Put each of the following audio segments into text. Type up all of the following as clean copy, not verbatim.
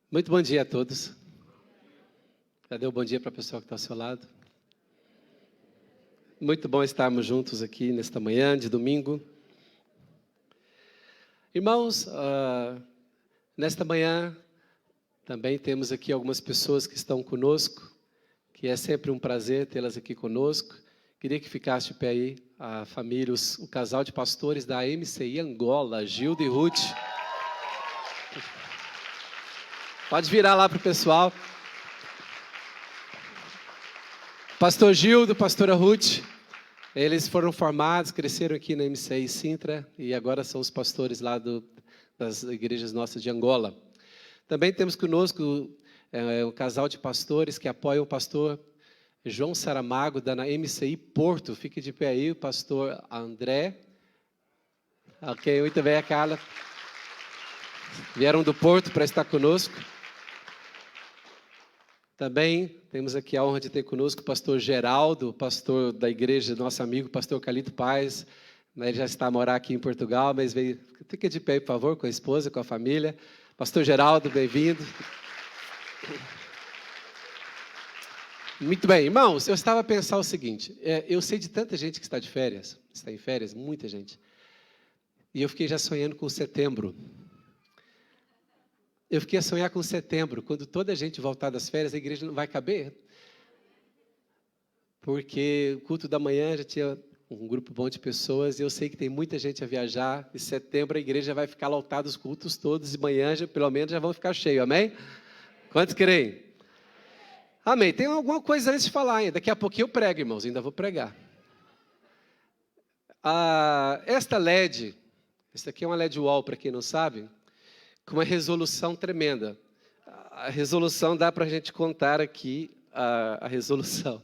Muito bom dia a todos. Cadê o bom dia para a pessoa que está ao seu lado? Muito bom estarmos juntos aqui nesta manhã de domingo. Irmãos, nesta manhã também temos aqui algumas pessoas que estão conosco, que é sempre um prazer tê-las aqui conosco. Queria que ficasse de pé aí a família, o casal de pastores da MCI Angola, Gildo e Ruth. Pode virar lá para o pessoal. Pastor Gildo, pastora Ruth, eles foram formados, cresceram aqui na MCI Sintra e agora são os pastores lá das igrejas nossas de Angola. Também temos conosco um casal de pastores que apoiam o pastor João Saramago, da MCI Porto. Fique de pé aí, o pastor André. Ok, muito bem, a Carla. Vieram do Porto para estar conosco. Também temos aqui a honra de ter conosco o pastor Geraldo, pastor da igreja, nosso amigo, pastor Calito Paz. Ele já está a morar aqui em Portugal, mas veio. Fica de pé aí, por favor, com a esposa, com a família. Pastor Geraldo, bem-vindo. Muito bem, irmãos, eu estava a pensar o seguinte, eu sei de tanta gente que está de férias, está em férias, muita gente, e eu fiquei já sonhando com setembro. Eu fiquei a sonhar com setembro, quando toda a gente voltar das férias, a igreja não vai caber. Porque o culto da manhã já tinha um grupo bom de pessoas, e eu sei que tem muita gente a viajar, e setembro a igreja vai ficar lotada, os cultos todos, e manhã, pelo menos, já vão ficar cheios, amém? Quantos creem? Amém. Tem alguma coisa antes de falar ainda, daqui a pouquinho eu prego, irmãos, ainda vou pregar. Esta LED, essa aqui é uma LED wall, para quem não sabe, com uma resolução tremenda. A resolução dá para a gente contar aqui a resolução.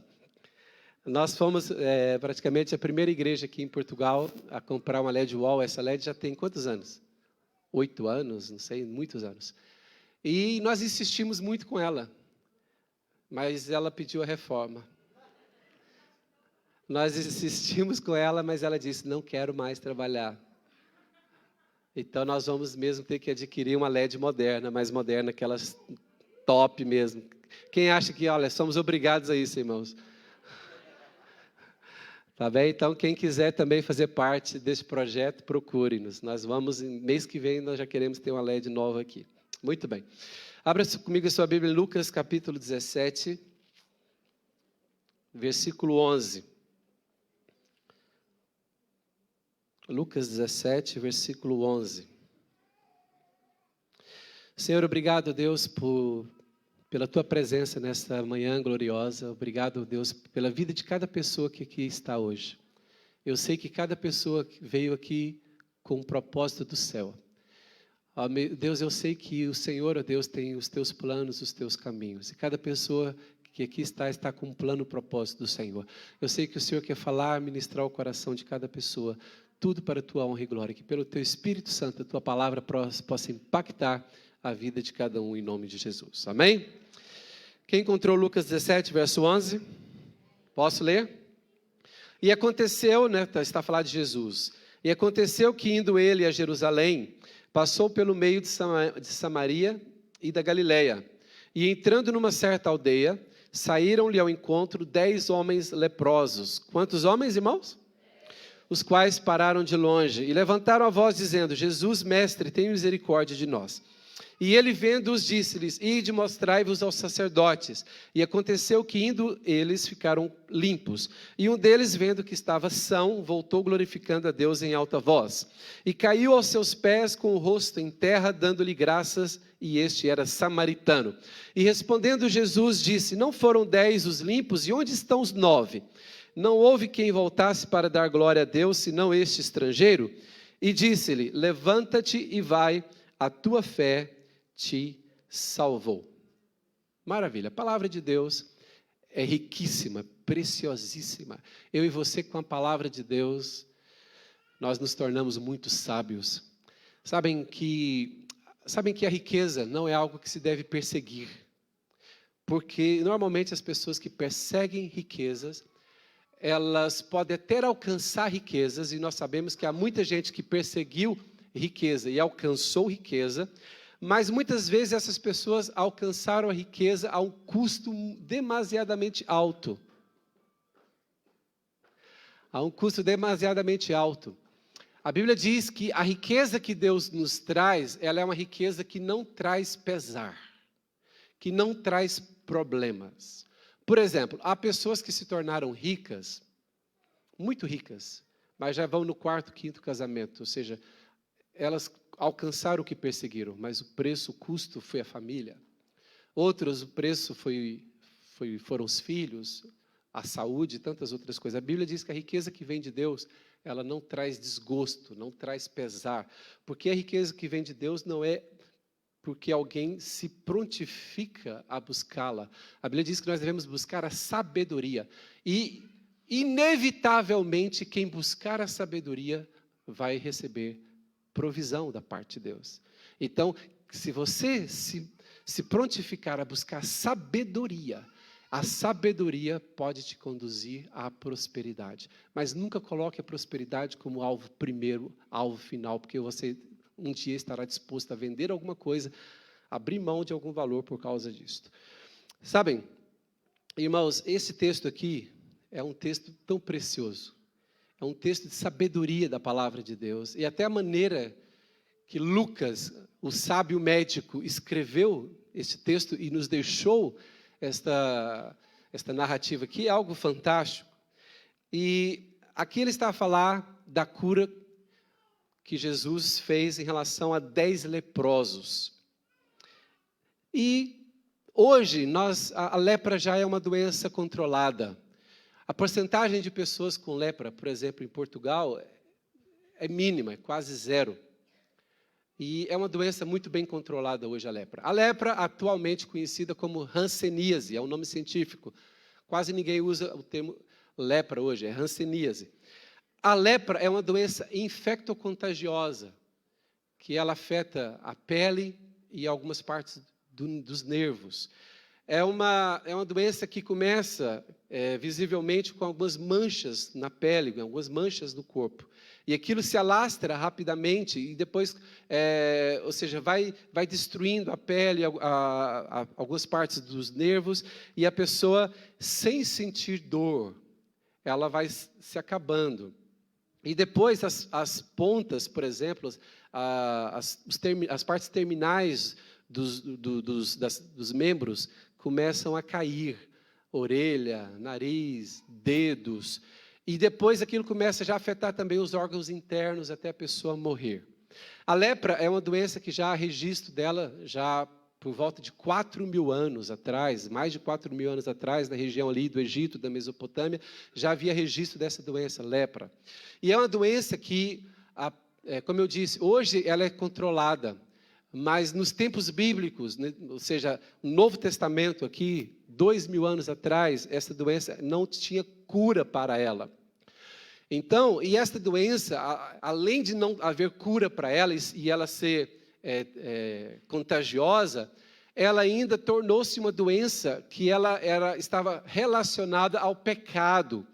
Nós fomos praticamente a primeira igreja aqui em Portugal a comprar uma LED wall. Essa LED já tem quantos anos? 8 anos, não sei, muitos anos. E nós insistimos muito com ela, mas ela pediu a reforma. Nós insistimos com ela, mas ela disse, não quero mais trabalhar. Então, nós vamos mesmo ter que adquirir uma LED moderna, mais moderna, aquelas top mesmo. Quem acha que, olha, somos obrigados a isso, irmãos? Tá bem? Então, quem quiser também fazer parte desse projeto, procure-nos. Nós vamos, mês que vem, nós já queremos ter uma LED nova aqui. Muito bem. Abra comigo a sua Bíblia em Lucas, capítulo 17, versículo 11. Lucas 17, versículo 11. Senhor, obrigado, Deus, pela Tua presença nesta manhã gloriosa. Obrigado, Deus, pela vida de cada pessoa que aqui está hoje. Eu sei que cada pessoa veio aqui com um propósito do céu. Ó, Deus, eu sei que o Senhor, ó Deus, tem os Teus planos, os Teus caminhos. E cada pessoa que aqui está com um plano, propósito do Senhor. Eu sei que o Senhor quer falar, ministrar o coração de cada pessoa. Tudo para a Tua honra e glória, que pelo Teu Espírito Santo, a Tua palavra possa impactar a vida de cada um, em nome de Jesus. Amém? Quem encontrou Lucas 17, verso 11? Posso ler? E aconteceu, está a falar de Jesus, e aconteceu que indo ele a Jerusalém, passou pelo meio de Samaria e da Galileia, e entrando numa certa aldeia, saíram-lhe ao encontro 10 homens leprosos. Quantos homens, irmãos? Os quais pararam de longe e levantaram a voz dizendo, Jesus, mestre, tem misericórdia de nós. E ele vendo-os disse-lhes, ide mostrai-vos aos sacerdotes. E aconteceu que indo eles ficaram limpos. E um deles vendo que estava são, voltou glorificando a Deus em alta voz. E caiu aos seus pés com o rosto em terra, dando-lhe graças, e este era samaritano. E respondendo Jesus disse, não foram 10 os limpos, e onde estão os 9? Não houve quem voltasse para dar glória a Deus, senão este estrangeiro? E disse-lhe, levanta-te e vai, a tua fé te salvou. Maravilha, a palavra de Deus é riquíssima, preciosíssima. Eu e você, com a palavra de Deus, nós nos tornamos muito sábios. Sabem que a riqueza não é algo que se deve perseguir. Porque, normalmente, as pessoas que perseguem riquezas, elas podem até alcançar riquezas, e nós sabemos que há muita gente que perseguiu riqueza e alcançou riqueza, Mas muitas vezes essas pessoas alcançaram a riqueza a um custo demasiadamente alto. A um custo demasiadamente alto. A Bíblia diz que a riqueza que Deus nos traz, ela é uma riqueza que não traz pesar, que não traz problemas. Por exemplo, há pessoas que se tornaram ricas, muito ricas, mas já vão no quarto, quinto casamento, ou seja, elas alcançaram o que perseguiram, mas o preço, o custo foi a família. Outros, o preço foram os filhos, a saúde e tantas outras coisas. A Bíblia diz que a riqueza que vem de Deus, ela não traz desgosto, não traz pesar, porque a riqueza que vem de Deus não é porque alguém se prontifica a buscá-la. A Bíblia diz que nós devemos buscar a sabedoria, e inevitavelmente quem buscar a sabedoria vai receber provisão da parte de Deus. Então, se você se prontificar a buscar sabedoria, a sabedoria pode te conduzir à prosperidade. Mas nunca coloque a prosperidade como alvo primeiro, alvo final, porque você um dia estará disposto a vender alguma coisa, abrir mão de algum valor por causa disso. Sabem, irmãos, esse texto aqui é um texto tão precioso. É um texto de sabedoria da palavra de Deus. E até a maneira que Lucas, o sábio médico, escreveu esse texto e nos deixou esta narrativa aqui é algo fantástico. E aqui ele está a falar da cura que Jesus fez em relação a 10 leprosos. E hoje a lepra já é uma doença controlada. A porcentagem de pessoas com lepra, por exemplo, em Portugal, é mínima, é quase zero. E é uma doença muito bem controlada hoje, a lepra. A lepra, atualmente conhecida como hanseníase, é um nome científico. Quase ninguém usa o termo lepra hoje, é hanseníase. A lepra é uma doença infectocontagiosa, que ela afeta a pele e algumas partes dos nervos. É uma doença que começa visivelmente com algumas manchas na pele, algumas manchas no corpo. E aquilo se alastra rapidamente e depois, ou seja, vai destruindo a pele, algumas partes dos nervos, e a pessoa, sem sentir dor, ela vai se acabando. E depois as pontas, por exemplo, as partes terminais dos membros começam a cair, orelha, nariz, dedos, e depois aquilo começa já a afetar também os órgãos internos até a pessoa morrer. A lepra é uma doença que já há registro dela, já por volta de 4.000 anos atrás, mais de 4.000 anos atrás, na região ali do Egito, da Mesopotâmia, já havia registro dessa doença, lepra. E é uma doença que, como eu disse, hoje ela é controlada, mas nos tempos bíblicos, né, ou seja, no Novo Testamento aqui, 2.000 anos atrás, essa doença não tinha cura para ela. Então, e esta doença, além de não haver cura para ela e ela ser contagiosa, ela ainda tornou-se uma doença que estava relacionada ao pecado.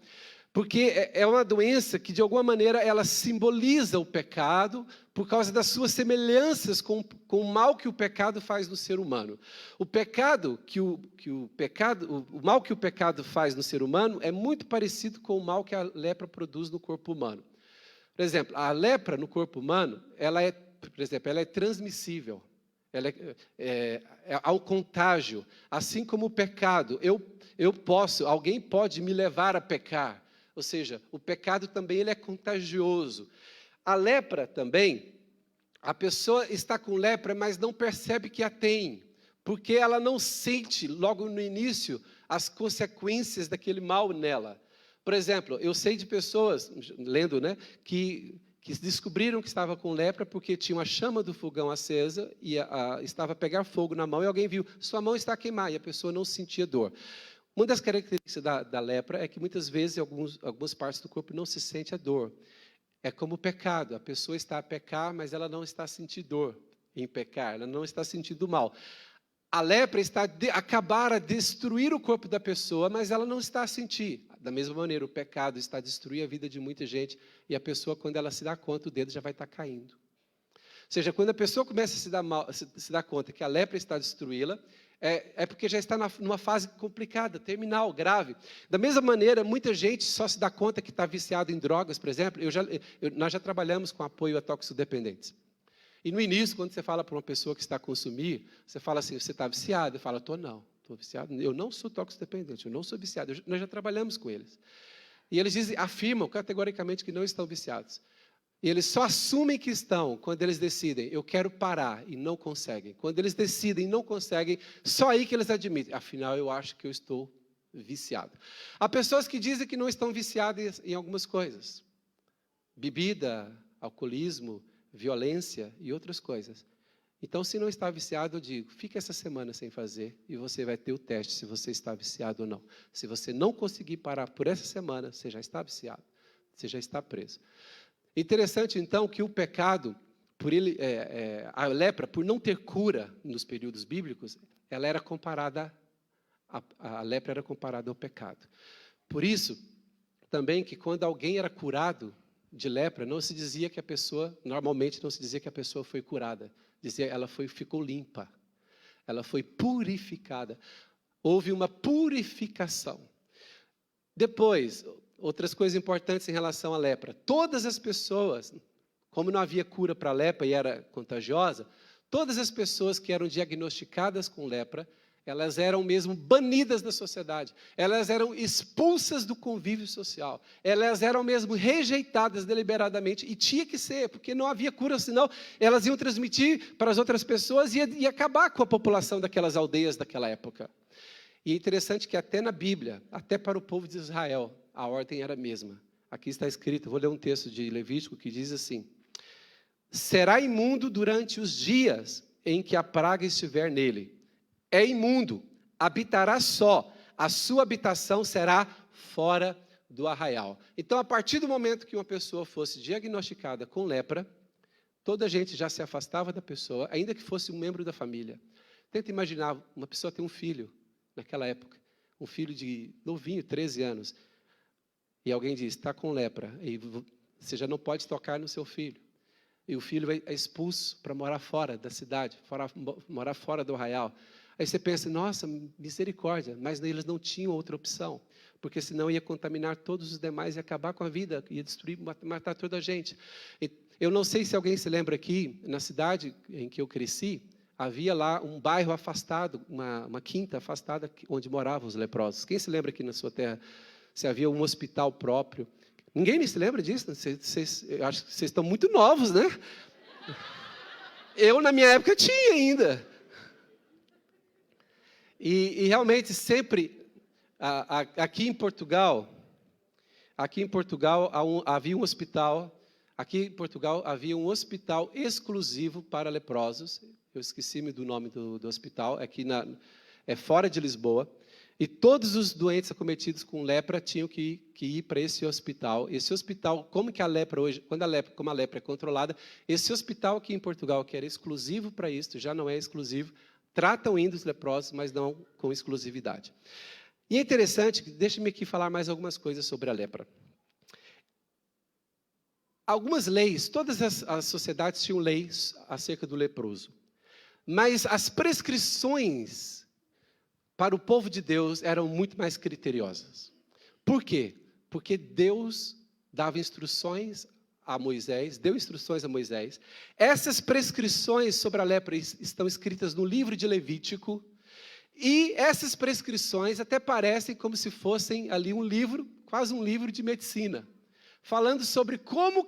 Porque é uma doença que, de alguma maneira, ela simboliza o pecado por causa das suas semelhanças com o mal que o pecado faz no ser humano. O mal que o pecado faz no ser humano é muito parecido com o mal que a lepra produz no corpo humano. Por exemplo, a lepra no corpo humano, ela é transmissível. Há um contágio, assim como o pecado. Alguém pode me levar a pecar. Ou seja, o pecado também ele é contagioso. A lepra também, a pessoa está com lepra, mas não percebe que a tem, porque ela não sente logo no início as consequências daquele mal nela. Por exemplo, eu sei de pessoas, lendo, né, que descobriram que estava com lepra porque tinha uma chama do fogão acesa e estava a pegar fogo na mão e alguém viu, sua mão está a queimar, e a pessoa não sentia dor. Uma das características da lepra é que muitas vezes algumas partes do corpo não se sente a dor. É como o pecado, a pessoa está a pecar, mas ela não está a sentir dor em pecar, ela não está sentindo mal. A lepra está a acabar a destruir o corpo da pessoa, mas ela não está a sentir. Da mesma maneira, o pecado está a destruir a vida de muita gente, e a pessoa, quando ela se dá conta, o dedo já vai estar caindo. seja, quando a pessoa começa a se dar conta que a lepra está a destruí-la, é porque já está numa fase complicada, terminal, grave. Da mesma maneira, muita gente só se dá conta que está viciado em drogas, por exemplo. Nós já trabalhamos com apoio a toxicodependentes. E no início, quando você fala para uma pessoa que está a consumir, você fala assim, você está viciado? Eu falo, não, estou viciado. Eu não sou toxicodependente, eu não sou viciado. Nós já trabalhamos com eles. E eles afirmam categoricamente que não estão viciados. E eles só assumem que estão quando eles decidem, eu quero parar, e não conseguem. Quando eles decidem e não conseguem, só aí que eles admitem, afinal, eu acho que eu estou viciado. Há pessoas que dizem que não estão viciadas em algumas coisas. Bebida, alcoolismo, violência e outras coisas. Então, se não está viciado, eu digo, fique essa semana sem fazer e você vai ter o teste se você está viciado ou não. Se você não conseguir parar por essa semana, você já está viciado, você já está preso. Interessante, então, que o pecado, a lepra, por não ter cura nos períodos bíblicos, ela era comparada, a lepra era comparada ao pecado. Por isso, também, que quando alguém era curado de lepra, não se dizia que a pessoa, normalmente não se dizia que a pessoa foi curada, dizia ela ficou limpa, ela foi purificada. Houve uma purificação. Depois, outras coisas importantes em relação à lepra. Todas as pessoas, como não havia cura para a lepra e era contagiosa, todas as pessoas que eram diagnosticadas com lepra, elas eram mesmo banidas da sociedade. Elas eram expulsas do convívio social. Elas eram mesmo rejeitadas deliberadamente. E tinha que ser, porque não havia cura, senão elas iam transmitir para as outras pessoas e ia acabar com a população daquelas aldeias daquela época. E é interessante que até na Bíblia, até para o povo de Israel, a ordem era a mesma. Aqui está escrito, vou ler um texto de Levítico que diz assim: será imundo durante os dias em que a praga estiver nele. É imundo, habitará só, a sua habitação será fora do arraial. Então, a partir do momento que uma pessoa fosse diagnosticada com lepra, toda a gente já se afastava da pessoa, ainda que fosse um membro da família. Tenta imaginar, uma pessoa tem um filho, naquela época, um filho de novinho, 13 anos, e alguém diz, está com lepra, e você já não pode tocar no seu filho. E o filho é expulso para morar fora da cidade, morar fora do arraial. Aí você pensa, nossa, misericórdia, mas eles não tinham outra opção, porque senão ia contaminar todos os demais e acabar com a vida, ia destruir, matar toda a gente. Eu não sei se alguém se lembra aqui, na cidade em que eu cresci, havia lá um bairro afastado, uma quinta afastada, onde moravam os leprosos. Quem se lembra aqui na sua terra, se havia um hospital próprio? Ninguém se lembra disso? Eu acho que vocês estão muito novos, né? Eu, na minha época, tinha ainda. E realmente, sempre, aqui em Portugal havia um hospital, exclusivo para leprosos. Eu esqueci-me do nome do hospital, é fora de Lisboa. E todos os doentes acometidos com lepra tinham que ir para esse hospital. Esse hospital, como a lepra hoje, como a lepra é controlada, esse hospital aqui em Portugal, que era exclusivo para isso, já não é exclusivo, tratam ainda os leprosos, mas não com exclusividade. E é interessante, deixe-me aqui falar mais algumas coisas sobre a lepra. Algumas leis, todas as sociedades tinham leis acerca do leproso. Mas as prescrições para o povo de Deus eram muito mais criteriosas. Por quê? Porque Deus dava instruções a Moisés, deu instruções a Moisés. Essas prescrições sobre a lepra estão escritas no livro de Levítico, e essas prescrições até parecem como se fossem ali um livro, quase um livro de medicina, falando sobre como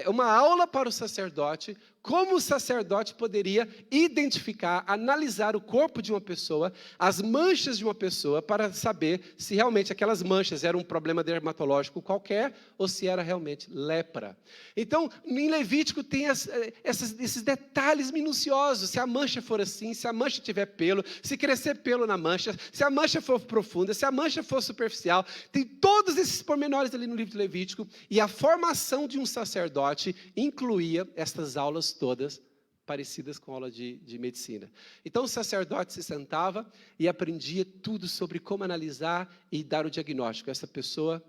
uma aula para o sacerdote, como o sacerdote poderia identificar, analisar o corpo de uma pessoa, as manchas de uma pessoa, para saber se realmente aquelas manchas eram um problema dermatológico qualquer, ou se era realmente lepra. Então, em Levítico tem esses detalhes minuciosos, se a mancha for assim, se a mancha tiver pelo, se crescer pelo na mancha, se a mancha for profunda, se a mancha for superficial, tem todos esses pormenores ali no livro de Levítico, e a formação de um sacerdote incluía estas aulas todas parecidas com aula de medicina. Então o sacerdote se sentava e aprendia tudo sobre como analisar e dar o diagnóstico. Essa pessoa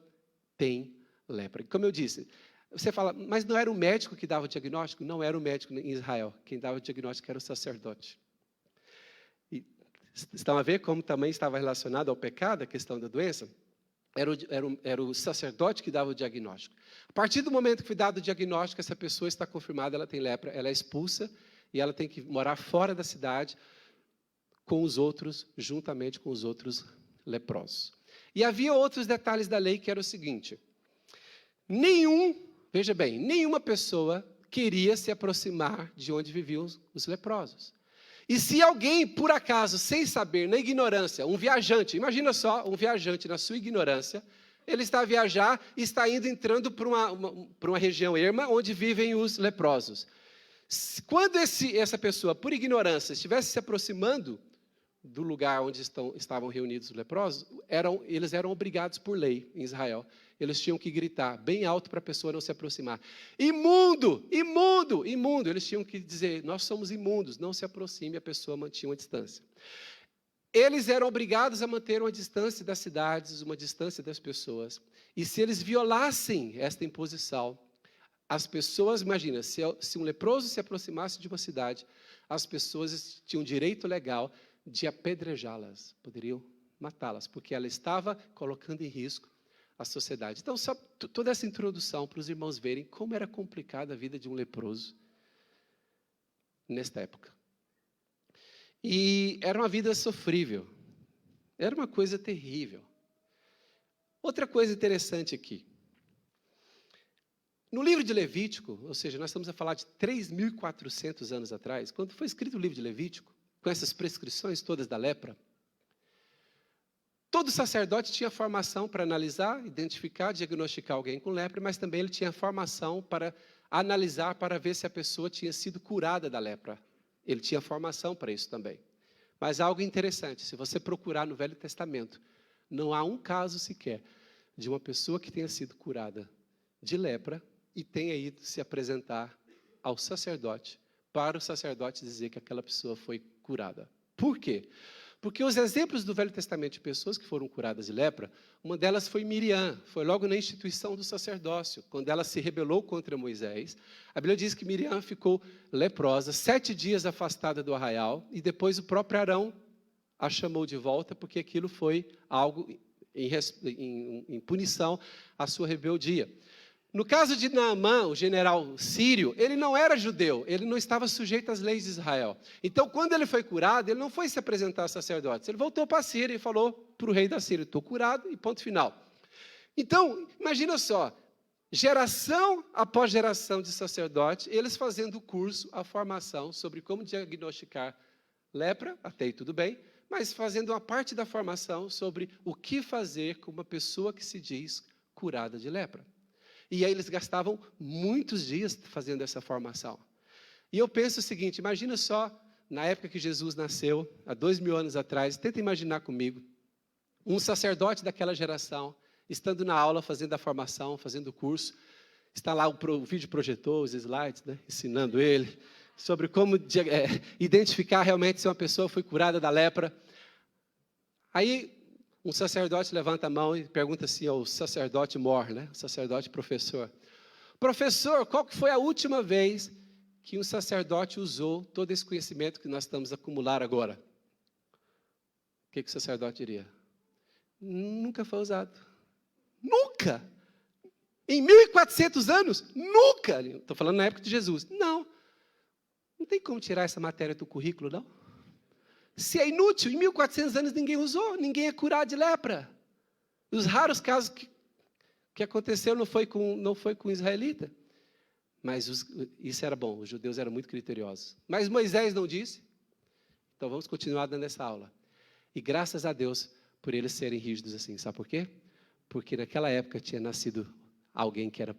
tem lepra. Como eu disse, Você fala, mas não era o médico que dava o diagnóstico? Não era o médico em Israel. Quem dava o diagnóstico era o sacerdote. E estão a ver como também estava relacionado ao pecado, a questão da doença? Era o sacerdote que dava o diagnóstico. A partir do momento que foi dado o diagnóstico, essa pessoa está confirmada, ela tem lepra, ela é expulsa e ela tem que morar fora da cidade com os outros, juntamente com os outros leprosos. E havia outros detalhes da lei que era o seguinte: veja bem, nenhuma pessoa queria se aproximar de onde viviam os leprosos. E se alguém, por acaso, sem saber, na ignorância, um viajante, imagina só, um viajante na sua ignorância, ele está a viajar e está entrando para uma região erma onde vivem os leprosos. Quando essa pessoa, por ignorância, estivesse se aproximando do lugar onde estavam reunidos os leprosos, eles eram obrigados por lei em Israel. Eles tinham que gritar bem alto para a pessoa não se aproximar. Imundo, imundo, imundo. Eles tinham que dizer, nós somos imundos, não se aproxime, a pessoa mantinha uma distância. Eles eram obrigados a manter uma distância das cidades, uma distância das pessoas. E se eles violassem esta imposição, as pessoas, imagina, se um leproso se aproximasse de uma cidade, as pessoas tinham direito legal de apedrejá-las, poderiam matá-las, porque ela estava colocando em risco a sociedade. Então, só toda essa introdução para os irmãos verem como era complicada a vida de um leproso nesta época. E era uma vida sofrível, era uma coisa terrível. Outra coisa interessante aqui, no livro de Levítico, ou seja, nós estamos a falar de 3.400 anos atrás, quando foi escrito o livro de Levítico, com essas prescrições todas da lepra, todo sacerdote tinha formação para analisar, identificar, diagnosticar alguém com lepra, mas também ele tinha formação para analisar, para ver se a pessoa tinha sido curada da lepra. Ele tinha formação para isso também. Mas algo interessante, se você procurar no Velho Testamento, não há um caso sequer de uma pessoa que tenha sido curada de lepra e tenha ido se apresentar ao sacerdote, para o sacerdote dizer que aquela pessoa foi curada. Por quê? Porque os exemplos do Velho Testamento de pessoas que foram curadas de lepra, uma delas foi Miriam, foi logo na instituição do sacerdócio, quando ela se rebelou contra Moisés. A Bíblia diz que Miriam ficou leprosa, 7 dias afastada do arraial, e depois o próprio Arão a chamou de volta, porque aquilo foi algo em punição à sua rebeldia. No caso de Naamã, o general sírio, ele não era judeu, ele não estava sujeito às leis de Israel. Então, quando ele foi curado, ele não foi se apresentar a sacerdotes, ele voltou para a Síria e falou para o rei da Síria, estou curado, e ponto final. Então, imagina só, geração após geração de sacerdotes, eles fazendo o curso, a formação sobre como diagnosticar lepra, até aí tudo bem, mas fazendo uma parte da formação sobre o que fazer com uma pessoa que se diz curada de lepra. E aí eles gastavam muitos dias fazendo essa formação. E eu penso o seguinte, imagina só, na época que Jesus nasceu, há 2000 anos atrás, tenta imaginar comigo, um sacerdote daquela geração, estando na aula, fazendo a formação, fazendo o curso, está lá o vídeo projetor, os slides, né, ensinando ele, sobre como identificar realmente se uma pessoa foi curada da lepra. Aí, um sacerdote levanta a mão e pergunta assim ao sacerdote mor, né? O sacerdote professor. Professor, qual que foi a última vez que um sacerdote usou todo esse conhecimento que nós estamos a acumular agora? O que o sacerdote diria? Nunca foi usado. Nunca! Em 1400 anos? Nunca! Estou falando na época de Jesus. Não tem como tirar essa matéria do currículo, não? Se é inútil, em 1400 anos ninguém usou, ninguém é curado de lepra. Os raros casos que aconteceu não foi com israelita. Mas isso era bom, os judeus eram muito criteriosos. Mas Moisés não disse. Então vamos continuar dando essa aula. E graças a Deus por eles serem rígidos assim. Sabe por quê? Porque naquela época tinha nascido alguém que era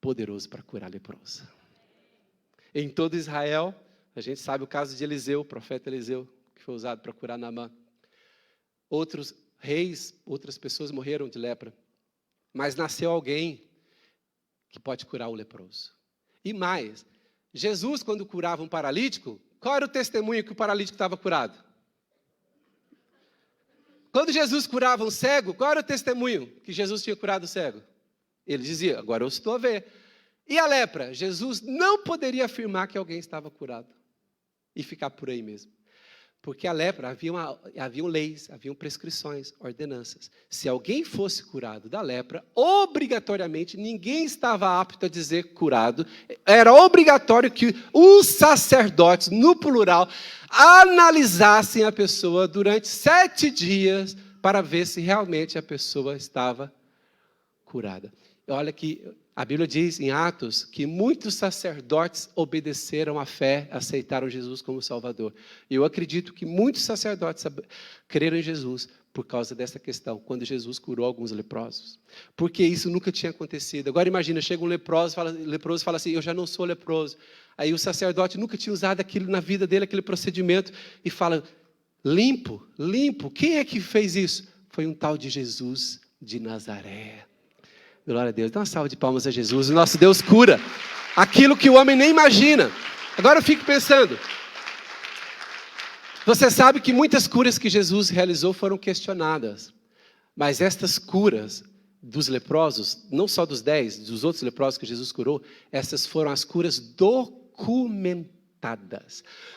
poderoso para curar leproso. Em todo Israel, a gente sabe o caso de Eliseu, o profeta Eliseu, que foi usado para curar Naamã. Outros reis, outras pessoas morreram de lepra. Mas nasceu alguém que pode curar o leproso. E mais, Jesus, quando curava um paralítico, qual era o testemunho que o paralítico estava curado? Quando Jesus curava um cego, qual era o testemunho que Jesus tinha curado o cego? Ele dizia, agora eu estou a ver. E a lepra? Jesus não poderia afirmar que alguém estava curado e ficar por aí mesmo. Porque a lepra, haviam leis, haviam prescrições, ordenanças. Se alguém fosse curado da lepra, obrigatoriamente, ninguém estava apto a dizer curado. Era obrigatório que os sacerdotes, no plural, analisassem a pessoa durante 7 dias para ver se realmente a pessoa estava curada. Olha que a Bíblia diz em Atos que muitos sacerdotes obedeceram à fé, aceitaram Jesus como Salvador. E eu acredito que muitos sacerdotes creram em Jesus por causa dessa questão, quando Jesus curou alguns leprosos. Porque isso nunca tinha acontecido. Agora imagina, chega um leproso e fala assim, eu já não sou leproso. Aí o sacerdote nunca tinha usado aquilo na vida dele, aquele procedimento, e fala, limpo, quem é que fez isso? Foi um tal de Jesus de Nazaré. Glória a Deus. Dá uma salva de palmas a Jesus. O nosso Deus cura aquilo que o homem nem imagina. Agora eu fico pensando. Você sabe que muitas curas que Jesus realizou foram questionadas. Mas estas curas dos leprosos, não só dos 10, dos outros leprosos que Jesus curou, essas foram as curas documentadas.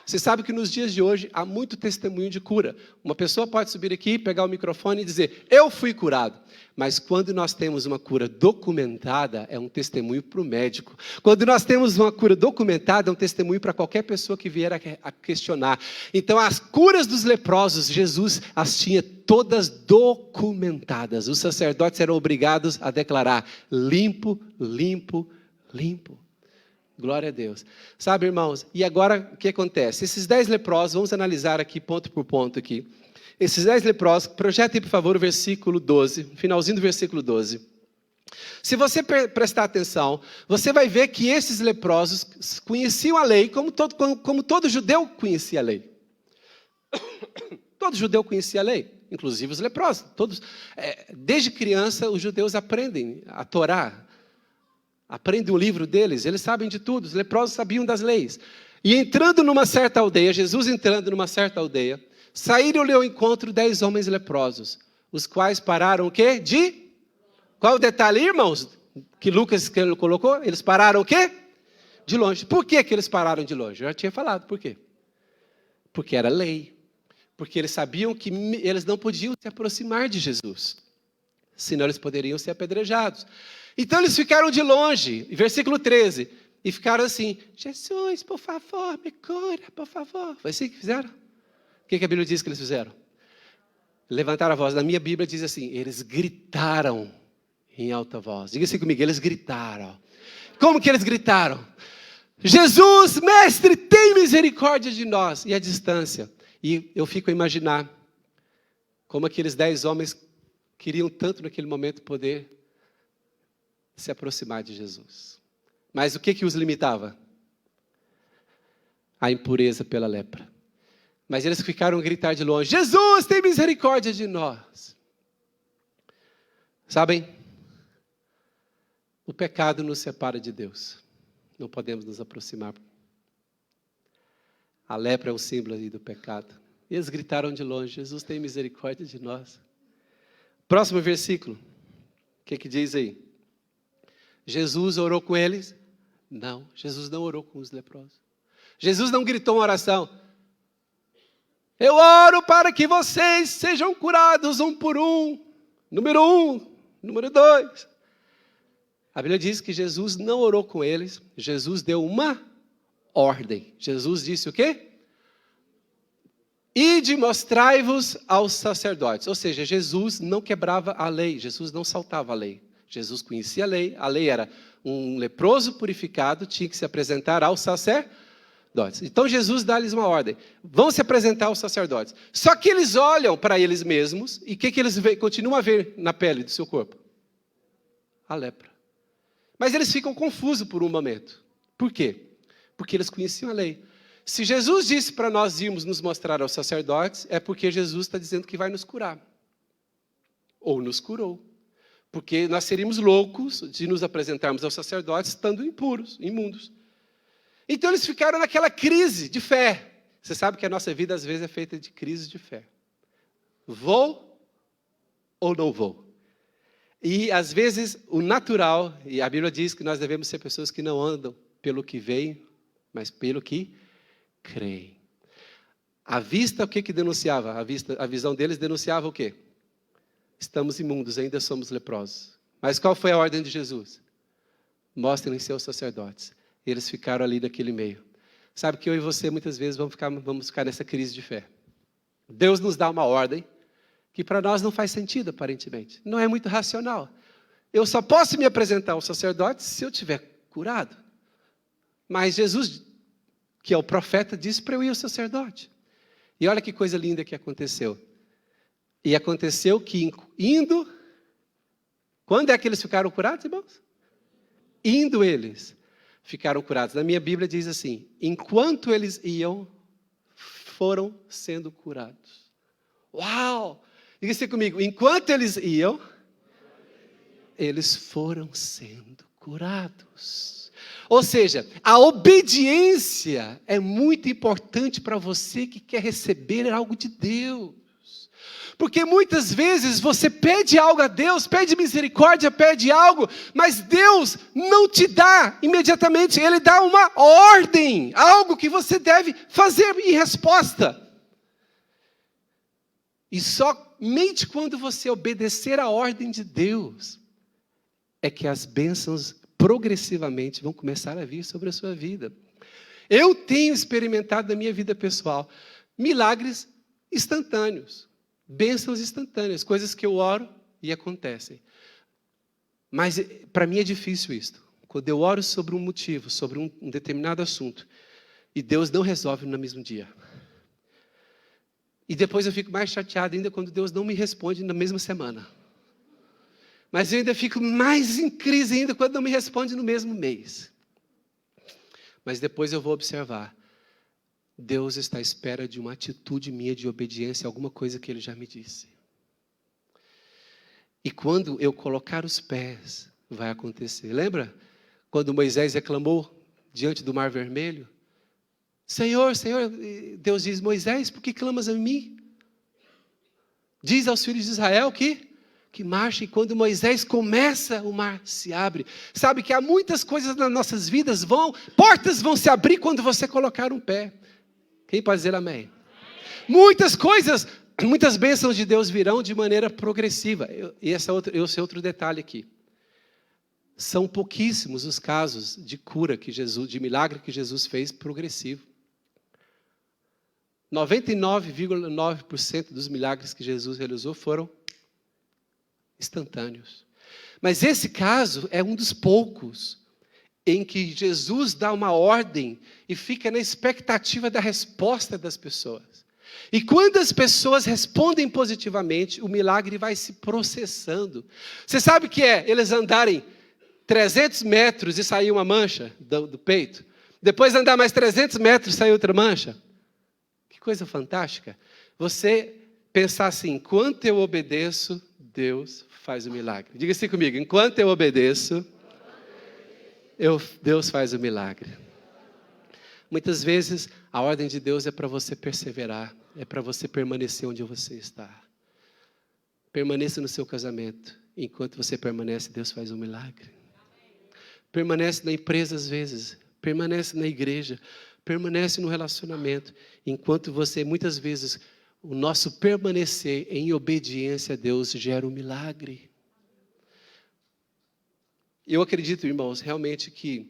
Você sabe que nos dias de hoje há muito testemunho de cura. Uma pessoa pode subir aqui, pegar o microfone e dizer, eu fui curado. Mas quando nós temos uma cura documentada, é um testemunho para o médico. Quando nós temos uma cura documentada, é um testemunho para qualquer pessoa que vier a questionar. Então, as curas dos leprosos, Jesus as tinha todas documentadas. Os sacerdotes eram obrigados a declarar, limpo, limpo, limpo. Glória a Deus. Sabe, irmãos, e agora o que acontece? Esses 10 leprosos, vamos analisar aqui ponto por ponto aqui. Esses 10 leprosos, projetem por favor o versículo 12, finalzinho do versículo 12. Se você prestar atenção, você vai ver que esses leprosos conheciam a lei como todo judeu conhecia a lei. Todo judeu conhecia a lei, inclusive os leprosos. Desde criança os judeus aprendem a Torá. Aprendem o livro deles, eles sabem de tudo, os leprosos sabiam das leis. E entrando numa certa aldeia, Jesus entrando numa certa aldeia, saíram-lhe ao encontro 10 homens leprosos, os quais pararam o quê? Qual o detalhe, irmãos, que Lucas colocou? Eles pararam o quê? De longe. Por que eles pararam de longe? Eu já tinha falado, por quê? Porque era lei. Porque eles sabiam que eles não podiam se aproximar de Jesus, senão eles poderiam ser apedrejados. Então eles ficaram de longe, versículo 13, e ficaram assim, Jesus, por favor, me cura, por favor. Foi assim que fizeram? O que a Bíblia diz que eles fizeram? Levantaram a voz. Na minha Bíblia diz assim, eles gritaram em alta voz. Diga assim comigo, eles gritaram. Como que eles gritaram? Jesus, mestre, tem misericórdia de nós. E a distância. E eu fico a imaginar como aqueles 10 homens queriam tanto naquele momento poder se aproximar de Jesus. Mas o que os limitava? A impureza pela lepra. Mas eles ficaram a gritar de longe, Jesus, tem misericórdia de nós. Sabem? O pecado nos separa de Deus. Não podemos nos aproximar. A lepra é um símbolo aí do pecado. E eles gritaram de longe, Jesus, tem misericórdia de nós. Próximo versículo. O que diz aí? Jesus orou com eles? Não, Jesus não orou com os leprosos. Jesus não gritou uma oração. Eu oro para que vocês sejam curados um por um. Número 1, número 2. A Bíblia diz que Jesus não orou com eles. Jesus deu uma ordem. Jesus disse o quê? Ide mostrai-vos aos sacerdotes. Ou seja, Jesus não quebrava a lei. Jesus não saltava a lei. Jesus conhecia a lei era um leproso purificado, tinha que se apresentar aos sacerdotes. Então Jesus dá-lhes uma ordem, vão se apresentar aos sacerdotes. Só que eles olham para eles mesmos, e o que eles continuam a ver na pele do seu corpo? A lepra. Mas eles ficam confusos por um momento. Por quê? Porque eles conheciam a lei. Se Jesus disse para nós irmos nos mostrar aos sacerdotes, é porque Jesus está dizendo que vai nos curar. Ou nos curou. Porque nós seríamos loucos de nos apresentarmos aos sacerdotes estando impuros, imundos. Então eles ficaram naquela crise de fé. Você sabe que a nossa vida às vezes é feita de crise de fé. Vou ou não vou? E, às vezes, o natural, e a Bíblia diz que nós devemos ser pessoas que não andam pelo que veem, mas pelo que creem. A vista, o que denunciava? A visão deles denunciava o quê? Estamos imundos, ainda somos leprosos. Mas qual foi a ordem de Jesus? Mostrem seus sacerdotes. Eles ficaram ali naquele meio. Sabe que eu e você, muitas vezes, vamos ficar nessa crise de fé. Deus nos dá uma ordem que para nós não faz sentido, aparentemente. Não é muito racional. Eu só posso me apresentar ao sacerdote se eu estiver curado. Mas Jesus, que é o profeta, disse para eu ir ao sacerdote. E olha que coisa linda que aconteceu. E aconteceu que indo... Quando é que eles ficaram curados, irmãos? Indo eles ficaram curados. Na minha Bíblia diz assim: enquanto eles iam, foram sendo curados. Uau! Diga assim comigo: enquanto eles iam, eles foram sendo curados. Ou seja, a obediência é muito importante para você que quer receber algo de Deus. Porque muitas vezes você pede algo a Deus, pede misericórdia, pede algo, mas Deus não te dá imediatamente, Ele dá uma ordem, algo que você deve fazer em resposta. E somente quando você obedecer a ordem de Deus, é que as bênçãos progressivamente vão começar a vir sobre a sua vida. Eu tenho experimentado na minha vida pessoal milagres instantâneos. Bênçãos instantâneas, coisas que eu oro e acontecem. Mas para mim é difícil isso. Quando eu oro sobre um motivo, sobre um determinado assunto, e Deus não resolve no mesmo dia. E depois eu fico mais chateado ainda quando Deus não me responde na mesma semana. Mas eu ainda fico mais em crise ainda quando não me responde no mesmo mês. Mas depois eu vou observar. Deus está à espera de uma atitude minha de obediência a alguma coisa que Ele já me disse. E quando eu colocar os pés, vai acontecer. Lembra quando Moisés reclamou diante do Mar Vermelho? Senhor, Senhor, Deus diz: Moisés, por que clamas a mim? Diz aos filhos de Israel que marchem. E quando Moisés começa, o mar se abre. Sabe que há muitas coisas nas nossas vidas, portas vão se abrir quando você colocar um pé. Quem pode dizer amém? Muitas coisas, muitas bênçãos de Deus virão de maneira progressiva. Esse é outro detalhe aqui. São pouquíssimos os casos de cura de milagre que Jesus fez progressivo. 99,9% dos milagres que Jesus realizou foram instantâneos. Mas esse caso é um dos poucos em que Jesus dá uma ordem e fica na expectativa da resposta das pessoas. E quando as pessoas respondem positivamente, o milagre vai se processando. Você sabe o que é eles andarem 300 metros e sair uma mancha do peito? Depois andar mais 300 metros e sair outra mancha? Que coisa fantástica. Você pensar assim: enquanto eu obedeço, Deus faz o milagre. Diga assim comigo: enquanto eu obedeço, Deus faz o milagre. Muitas vezes a ordem de Deus é para você perseverar, é para você permanecer onde você está. Permaneça no seu casamento. Enquanto você permanece, Deus faz um milagre. Permanece na empresa às vezes, permanece na igreja, permanece no relacionamento. Enquanto você, muitas vezes, o nosso permanecer em obediência a Deus gera um milagre. Eu acredito, irmãos, realmente que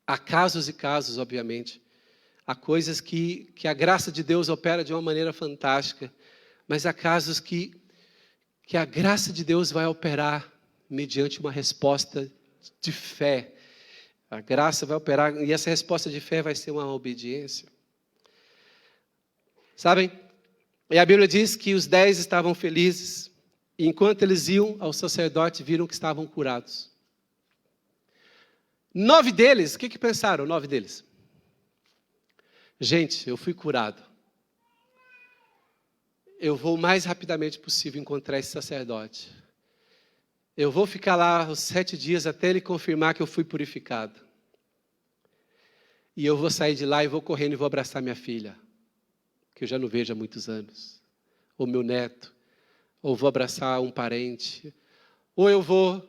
há casos e casos, obviamente. Há coisas que a graça de Deus opera de uma maneira fantástica. Mas há casos que a graça de Deus vai operar mediante uma resposta de fé. A graça vai operar, e essa resposta de fé vai ser uma obediência. Sabem? E a Bíblia diz que os 10 estavam felizes. E enquanto eles iam ao sacerdote, viram que estavam curados. 9 deles, o que pensaram? 9 deles. Gente, eu fui curado. Eu vou o mais rapidamente possível encontrar esse sacerdote. Eu vou ficar lá os 7 dias até ele confirmar que eu fui purificado. E eu vou sair de lá e vou correndo e vou abraçar minha filha, que eu já não vejo há muitos anos. Ou meu neto. Ou vou abraçar um parente. Ou eu vou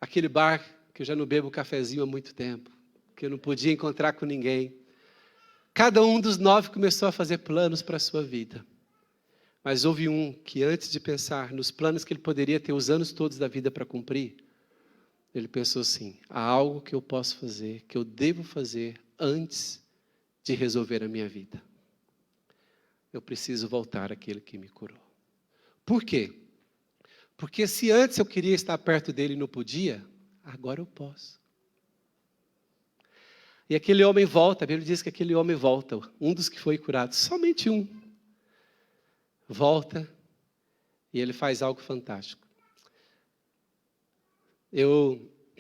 àquele bar que eu já não bebo cafezinho há muito tempo, que eu não podia encontrar com ninguém. Cada um dos 9 começou a fazer planos para a sua vida. Mas houve um que, antes de pensar nos planos que ele poderia ter os anos todos da vida para cumprir, ele pensou assim: há algo que eu posso fazer, que eu devo fazer antes de resolver a minha vida. Eu preciso voltar àquele que me curou. Por quê? Porque se antes eu queria estar perto dele e não podia, agora eu posso. E aquele homem volta, a Bíblia diz que aquele homem volta, um dos que foi curado, somente um. Volta e ele faz algo fantástico.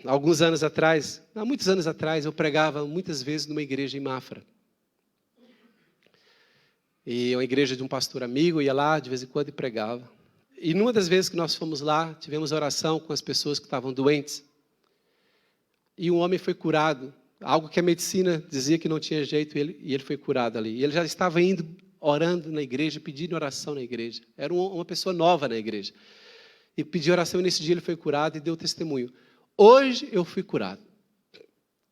Há muitos anos atrás, eu pregava muitas vezes numa igreja em Mafra. E uma igreja de um pastor amigo, ia lá de vez em quando e pregava. E numa das vezes que nós fomos lá, tivemos oração com as pessoas que estavam doentes. E um homem foi curado, algo que a medicina dizia que não tinha jeito, e ele foi curado ali. E ele já estava indo, orando na igreja, pedindo oração na igreja. Era uma pessoa nova na igreja. E pediu oração, e nesse dia ele foi curado e deu testemunho. Hoje eu fui curado.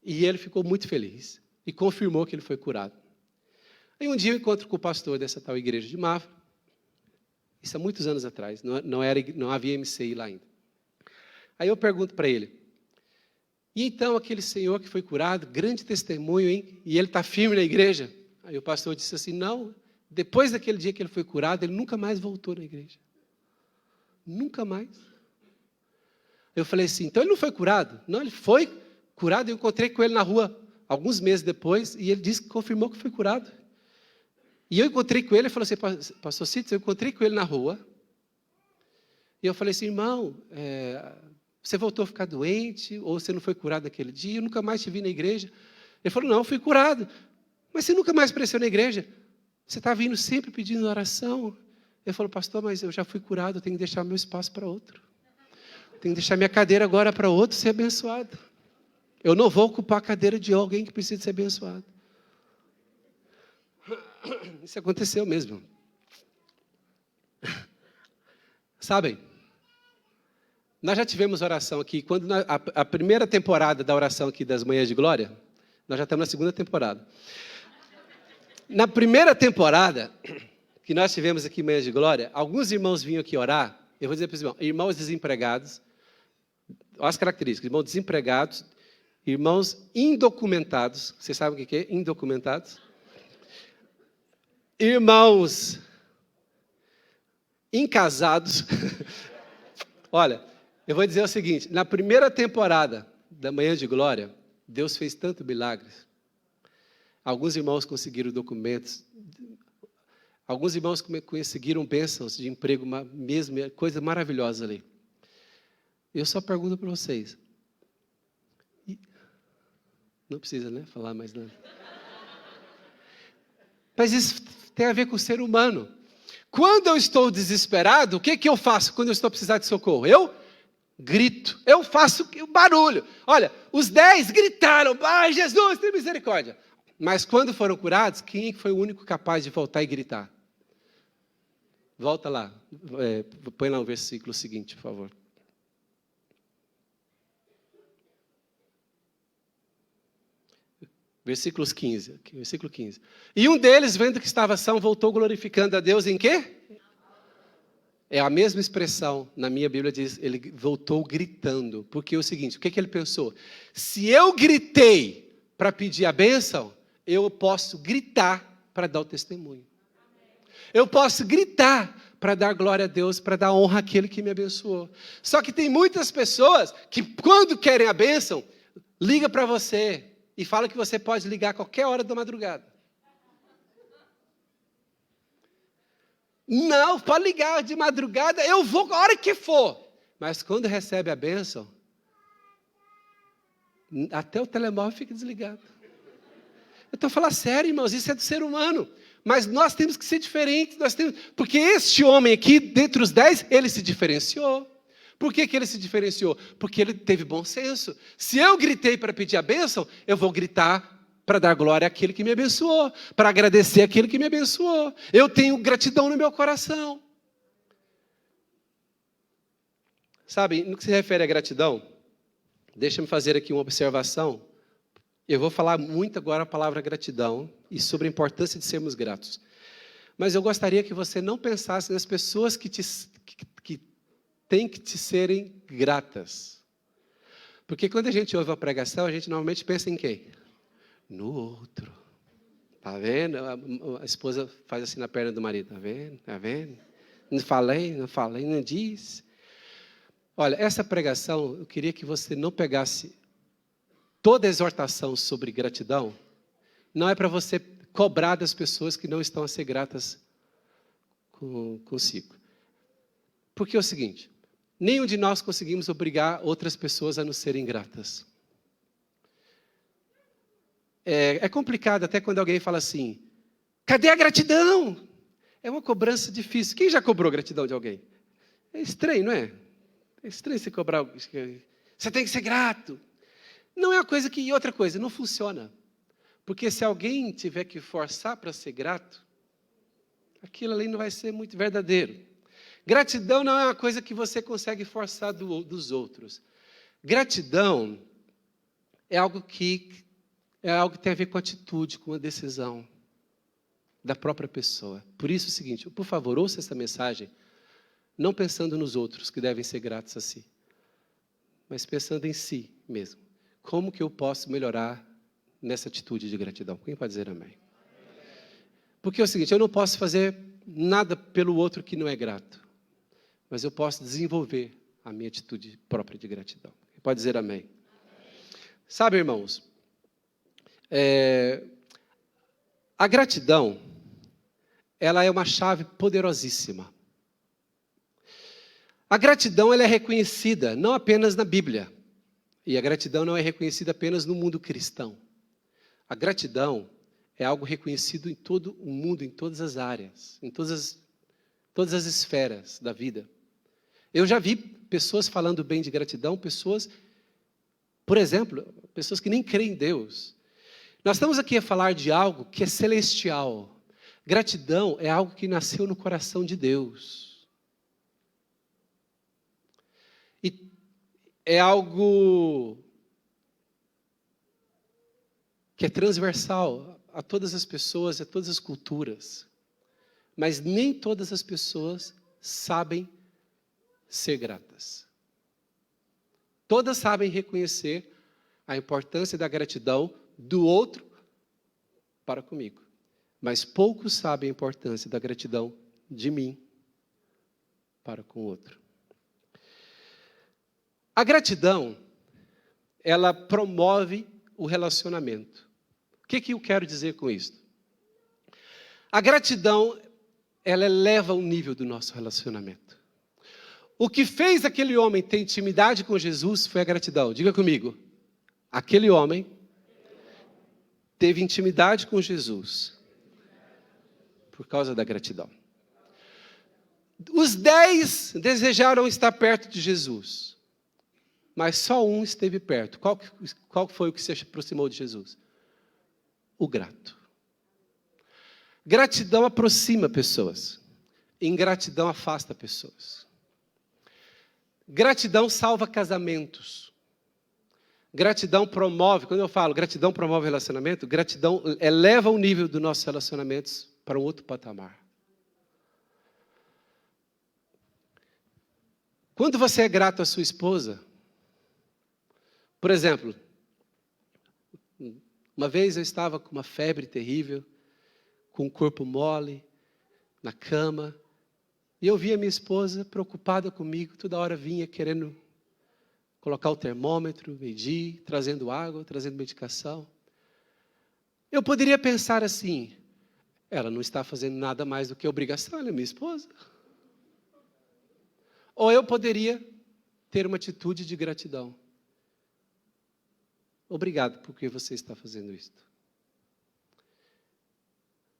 E ele ficou muito feliz. E confirmou que ele foi curado. Aí um dia eu encontro com o pastor dessa tal igreja de Mafra. Isso há muitos anos atrás. Não havia MCI lá ainda. Aí eu pergunto para ele: e então aquele senhor que foi curado, grande testemunho, hein? E ele está firme na igreja? Aí o pastor disse assim: não, depois daquele dia que ele foi curado, ele nunca mais voltou na igreja. Nunca mais. Eu falei assim: então ele não foi curado? Não, ele foi curado. Eu encontrei com ele na rua alguns meses depois e ele disse que confirmou que foi curado. E eu encontrei com ele e falou assim: pastor Cícero, eu encontrei com ele na rua. E eu falei assim: irmão, você voltou a ficar doente? Ou você não foi curado naquele dia? Eu nunca mais te vi na igreja. Ele falou: não, eu fui curado. Mas você nunca mais apareceu na igreja? Você está vindo sempre pedindo oração. Ele falou: pastor, mas eu já fui curado, eu tenho que deixar meu espaço para outro. Tenho que deixar minha cadeira agora para outro ser abençoado. Eu não vou ocupar a cadeira de alguém que precisa ser abençoado. Isso aconteceu mesmo. Sabem, nós já tivemos oração aqui. Quando a primeira temporada da oração aqui das Manhãs de Glória, nós já estamos na segunda temporada. Na primeira temporada que nós tivemos aqui Manhãs de Glória, alguns irmãos vinham aqui orar. Eu vou dizer para os irmãos: irmãos desempregados, olha as características: irmãos desempregados, irmãos indocumentados. Vocês sabem o que é indocumentados? Irmãos incasados. Olha, eu vou dizer o seguinte: na primeira temporada da Manhã de Glória, Deus fez tanto milagres. Alguns irmãos conseguiram documentos, alguns irmãos conseguiram bênçãos de emprego, mesmo, coisa maravilhosa ali. Eu só pergunto para vocês. Não precisa, né, falar mais nada. Mas isso tem a ver com o ser humano. Quando eu estou desesperado, o que eu faço quando eu estou precisando de socorro? Eu grito, eu faço barulho. Olha, os 10 gritaram: ai, Jesus, tem misericórdia. Mas quando foram curados, quem foi o único capaz de voltar e gritar? Volta lá, põe lá o versículo seguinte, por favor. Versículo 15. E um deles, vendo que estava são, voltou glorificando a Deus em quê? É a mesma expressão, na minha Bíblia diz, ele voltou gritando. Porque é o seguinte, o que ele pensou? Se eu gritei para pedir a bênção, eu posso gritar para dar o testemunho. Eu posso gritar para dar glória a Deus, para dar honra àquele que me abençoou. Só que tem muitas pessoas que, quando querem a bênção, liga para você e fala que você pode ligar a qualquer hora da madrugada. Não, pode ligar de madrugada, eu vou a hora que for. Mas quando recebe a bênção, até o telemóvel fica desligado. Eu estou falando sério, irmãos, isso é do ser humano. Mas nós temos que ser diferentes. Porque este homem aqui, dentre os 10, ele se diferenciou. Por que ele se diferenciou? Porque ele teve bom senso. Se eu gritei para pedir a bênção, eu vou gritar para dar glória àquele que me abençoou, para agradecer àquele que me abençoou. Eu tenho gratidão no meu coração. Sabe, no que se refere à gratidão, deixa-me fazer aqui uma observação. Eu vou falar muito agora a palavra gratidão e sobre a importância de sermos gratos. Mas eu gostaria que você não pensasse nas pessoas que têm que te serem gratas. Porque quando a gente ouve uma pregação, a gente normalmente pensa em quem? No outro. Tá vendo? A esposa faz assim na perna do marido. Tá vendo? Tá vendo? Não falei, não disse. Olha, essa pregação, eu queria que você não pegasse toda a exortação sobre gratidão. Não é para você cobrar das pessoas que não estão a ser gratas consigo. Porque é o seguinte, nenhum de nós conseguimos obrigar outras pessoas a não serem gratas. É complicado até quando alguém fala assim, cadê a gratidão? É uma cobrança difícil. Quem já cobrou gratidão de alguém? É estranho, não é? É estranho você cobrar. Você tem que ser grato. Não é uma coisa que... E outra coisa, não funciona. Porque se alguém tiver que forçar para ser grato, aquilo ali não vai ser muito verdadeiro. Gratidão não é uma coisa que você consegue forçar dos outros. Gratidão é algo que tem a ver com atitude, com a decisão da própria pessoa. Por isso é o seguinte, por favor, ouça essa mensagem, não pensando nos outros que devem ser gratos a si, mas pensando em si mesmo. Como que eu posso melhorar nessa atitude de gratidão? Quem pode dizer amém? Porque é o seguinte, eu não posso fazer nada pelo outro que não é grato, mas eu posso desenvolver a minha atitude própria de gratidão. Quem pode dizer amém? Sabe, irmãos, a gratidão, ela é uma chave poderosíssima. A gratidão ela é reconhecida não apenas na Bíblia, e a gratidão não é reconhecida apenas no mundo cristão. A gratidão é algo reconhecido em todo o mundo, em todas as áreas, em todas as esferas da vida. Eu já vi pessoas falando bem de gratidão, pessoas, por exemplo, pessoas que nem creem em Deus. Nós estamos aqui a falar de algo que é celestial. Gratidão é algo que nasceu no coração de Deus. E é algo que é transversal a todas as pessoas, a todas as culturas. Mas nem todas as pessoas sabem ser gratas. Todas sabem reconhecer a importância da gratidão do outro para comigo. Mas poucos sabem a importância da gratidão de mim para com o outro. A gratidão, ela promove o relacionamento. O que eu quero dizer com isso? A gratidão, ela eleva o nível do nosso relacionamento. O que fez aquele homem ter intimidade com Jesus foi a gratidão. Diga comigo. Aquele homem teve intimidade com Jesus por causa da gratidão. Os 10 desejaram estar perto de Jesus, mas só um esteve perto. Qual foi o que se aproximou de Jesus? O grato. Gratidão aproxima pessoas, ingratidão afasta pessoas. Gratidão salva casamentos. Gratidão promove, quando eu falo gratidão promove relacionamento, gratidão eleva o nível dos nossos relacionamentos para um outro patamar. Quando você é grato à sua esposa, por exemplo, uma vez eu estava com uma febre terrível, com o corpo mole, na cama, e eu via minha esposa preocupada comigo, toda hora vinha querendo colocar o termômetro, medir, trazendo água, trazendo medicação. Eu poderia pensar assim, ela não está fazendo nada mais do que obrigação, ela é minha esposa. Ou eu poderia ter uma atitude de gratidão. Obrigado porque você está fazendo isto.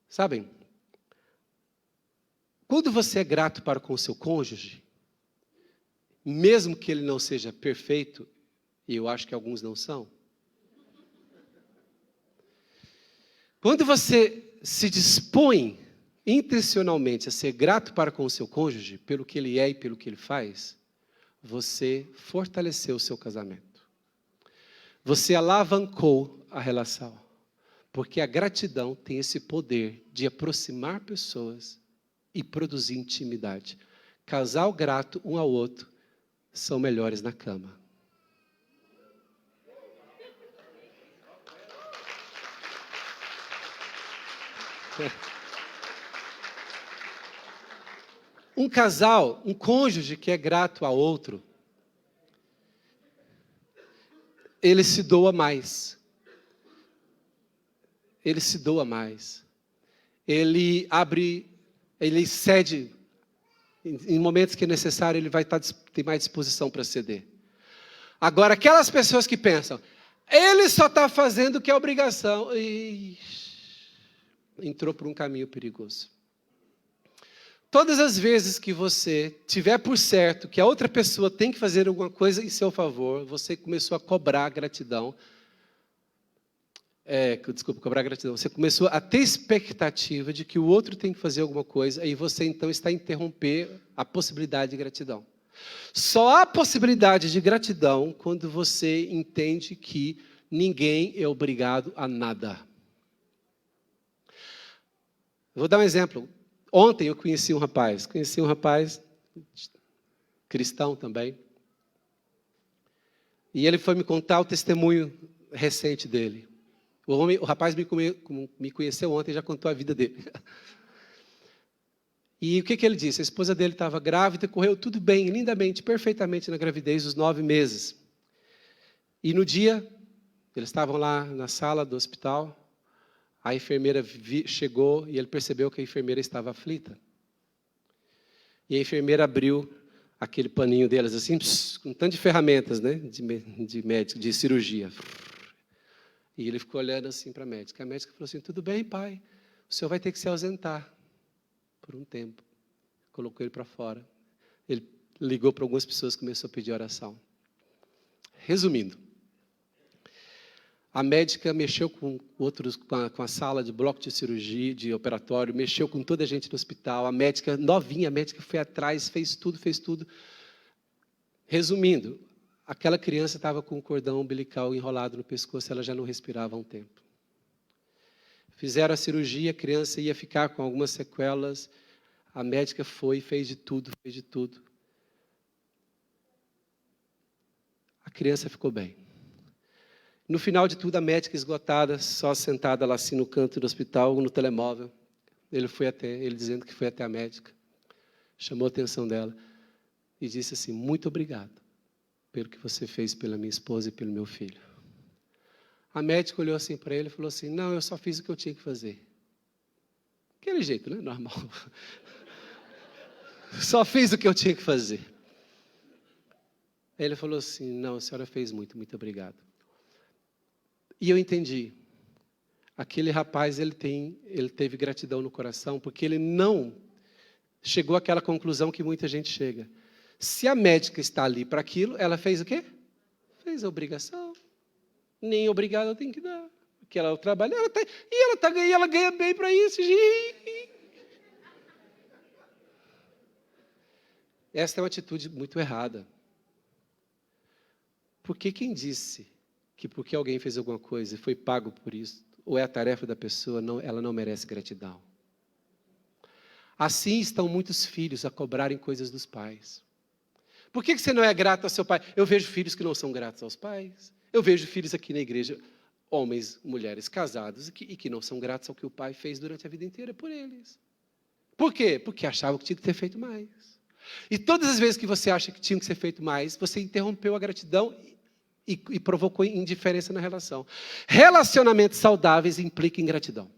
Sabem, quando você é grato para com o seu cônjuge, mesmo que ele não seja perfeito, e eu acho que alguns não são, quando você se dispõe intencionalmente a ser grato para com o seu cônjuge, pelo que ele é e pelo que ele faz, você fortaleceu o seu casamento. Você alavancou a relação. Porque a gratidão tem esse poder de aproximar pessoas e produzir intimidade. Casal grato um ao outro são melhores na cama. Um casal, um cônjuge que é grato a outro, ele se doa mais. Ele se doa mais. Ele cede. Em momentos que é necessário, ele vai ter mais disposição para ceder. Agora, aquelas pessoas que pensam, ele só está fazendo o que é obrigação. Entrou por um caminho perigoso. Todas as vezes que você tiver por certo que a outra pessoa tem que fazer alguma coisa em seu favor, você começou a cobrar gratidão. Cobrar gratidão. Você começou a ter expectativa de que o outro tem que fazer alguma coisa, e você então está a interromper a possibilidade de gratidão. Só há possibilidade de gratidão quando você entende que ninguém é obrigado a nada. Vou dar um exemplo. Ontem eu conheci um rapaz cristão também, e ele foi me contar o testemunho recente dele. O rapaz me conheceu ontem e já contou a vida dele. E o que ele disse? A esposa dele estava grávida, correu tudo bem, lindamente, perfeitamente na gravidez, os 9 meses. E no dia, eles estavam lá na sala do hospital, a enfermeira chegou e ele percebeu que a enfermeira estava aflita. E a enfermeira abriu aquele paninho delas, assim, com um tanto de ferramentas, né, de médico, de cirurgia. E ele ficou olhando assim para a médica. A médica falou assim, tudo bem, pai, o senhor vai ter que se ausentar por um tempo. Colocou ele para fora. Ele ligou para algumas pessoas e começou a pedir oração. Resumindo, a médica mexeu com a sala de bloco de cirurgia, de operatório, mexeu com toda a gente no hospital. A médica, novinha, a médica foi atrás, fez tudo. Resumindo, aquela criança estava com o cordão umbilical enrolado no pescoço, ela já não respirava há um tempo. Fizeram a cirurgia, a criança ia ficar com algumas sequelas. A médica foi, fez de tudo. A criança ficou bem. No final de tudo, a médica esgotada, só sentada lá assim no canto do hospital, no telemóvel. Ele dizendo que foi até a médica, chamou a atenção dela e disse assim, muito obrigado pelo que você fez pela minha esposa e pelo meu filho. A médica olhou assim para ele e falou assim, não, eu só fiz o que eu tinha que fazer. Aquele jeito, né? Normal. Só fiz o que eu tinha que fazer. Aí ele falou assim, não, a senhora fez muito obrigado. E eu entendi. Aquele rapaz, ele teve gratidão no coração, porque ele não chegou àquela conclusão que muita gente chega. Se a médica está ali para aquilo, ela fez o quê? Fez a obrigação. Nem obrigado eu tenho que dar. Porque ela trabalha, ela ganha bem para isso. Esta é uma atitude muito errada. Porque quem disse que porque alguém fez alguma coisa e foi pago por isso, ou é a tarefa da pessoa, ela não merece gratidão? Assim estão muitos filhos a cobrarem coisas dos pais. Por que você não é grato ao seu pai? Eu vejo filhos que não são gratos aos pais. Eu vejo filhos aqui na igreja, homens, mulheres casados, e que não são gratos ao que o pai fez durante a vida inteira por eles. Por quê? Porque achavam que tinha que ter feito mais. E todas as vezes que você acha que tinha que ser feito mais, você interrompeu a gratidão e provocou indiferença na relação. Relacionamentos saudáveis implicam em gratidão.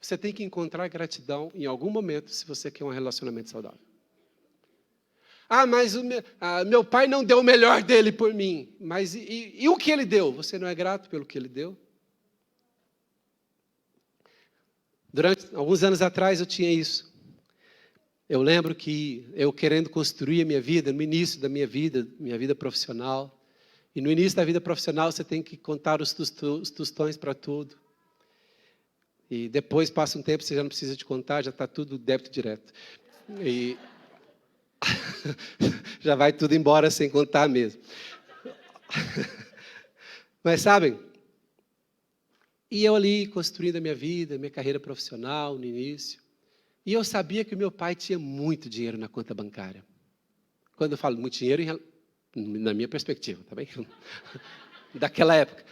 Você tem que encontrar gratidão em algum momento se você quer um relacionamento saudável. Mas meu pai não deu o melhor dele por mim. Mas e o que ele deu? Você não é grato pelo que ele deu? Durante alguns anos atrás eu tinha isso. Eu lembro que eu querendo construir a minha vida, no início da minha vida profissional. E no início da vida profissional você tem que contar os tostões para tudo. E depois passa um tempo, você já não precisa de contar, já está tudo débito direto. Já vai tudo embora sem contar mesmo. Mas sabem, e eu ali construindo a minha vida, minha carreira profissional no início, e eu sabia que o meu pai tinha muito dinheiro na conta bancária. Quando eu falo muito dinheiro, na minha perspectiva, tá bem? Daquela época.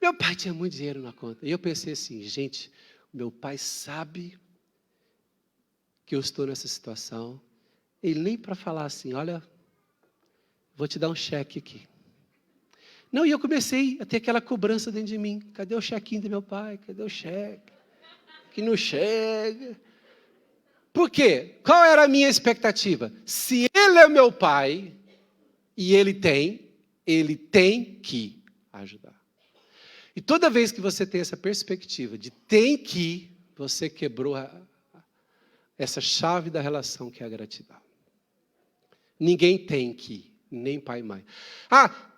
Meu pai tinha muito dinheiro na conta. E eu pensei assim, gente, meu pai sabe que eu estou nessa situação. Ele nem para falar assim, olha, vou te dar um cheque aqui. Não, e eu comecei a ter aquela cobrança dentro de mim. Cadê o chequinho do meu pai? Cadê o cheque? Que não chega. Por quê? Qual era a minha expectativa? Se ele é meu pai, e ele tem que ajudar. E toda vez que você tem essa perspectiva de tem que, você quebrou essa chave da relação que é a gratidão. Ninguém tem que, nem pai e mãe. Ah,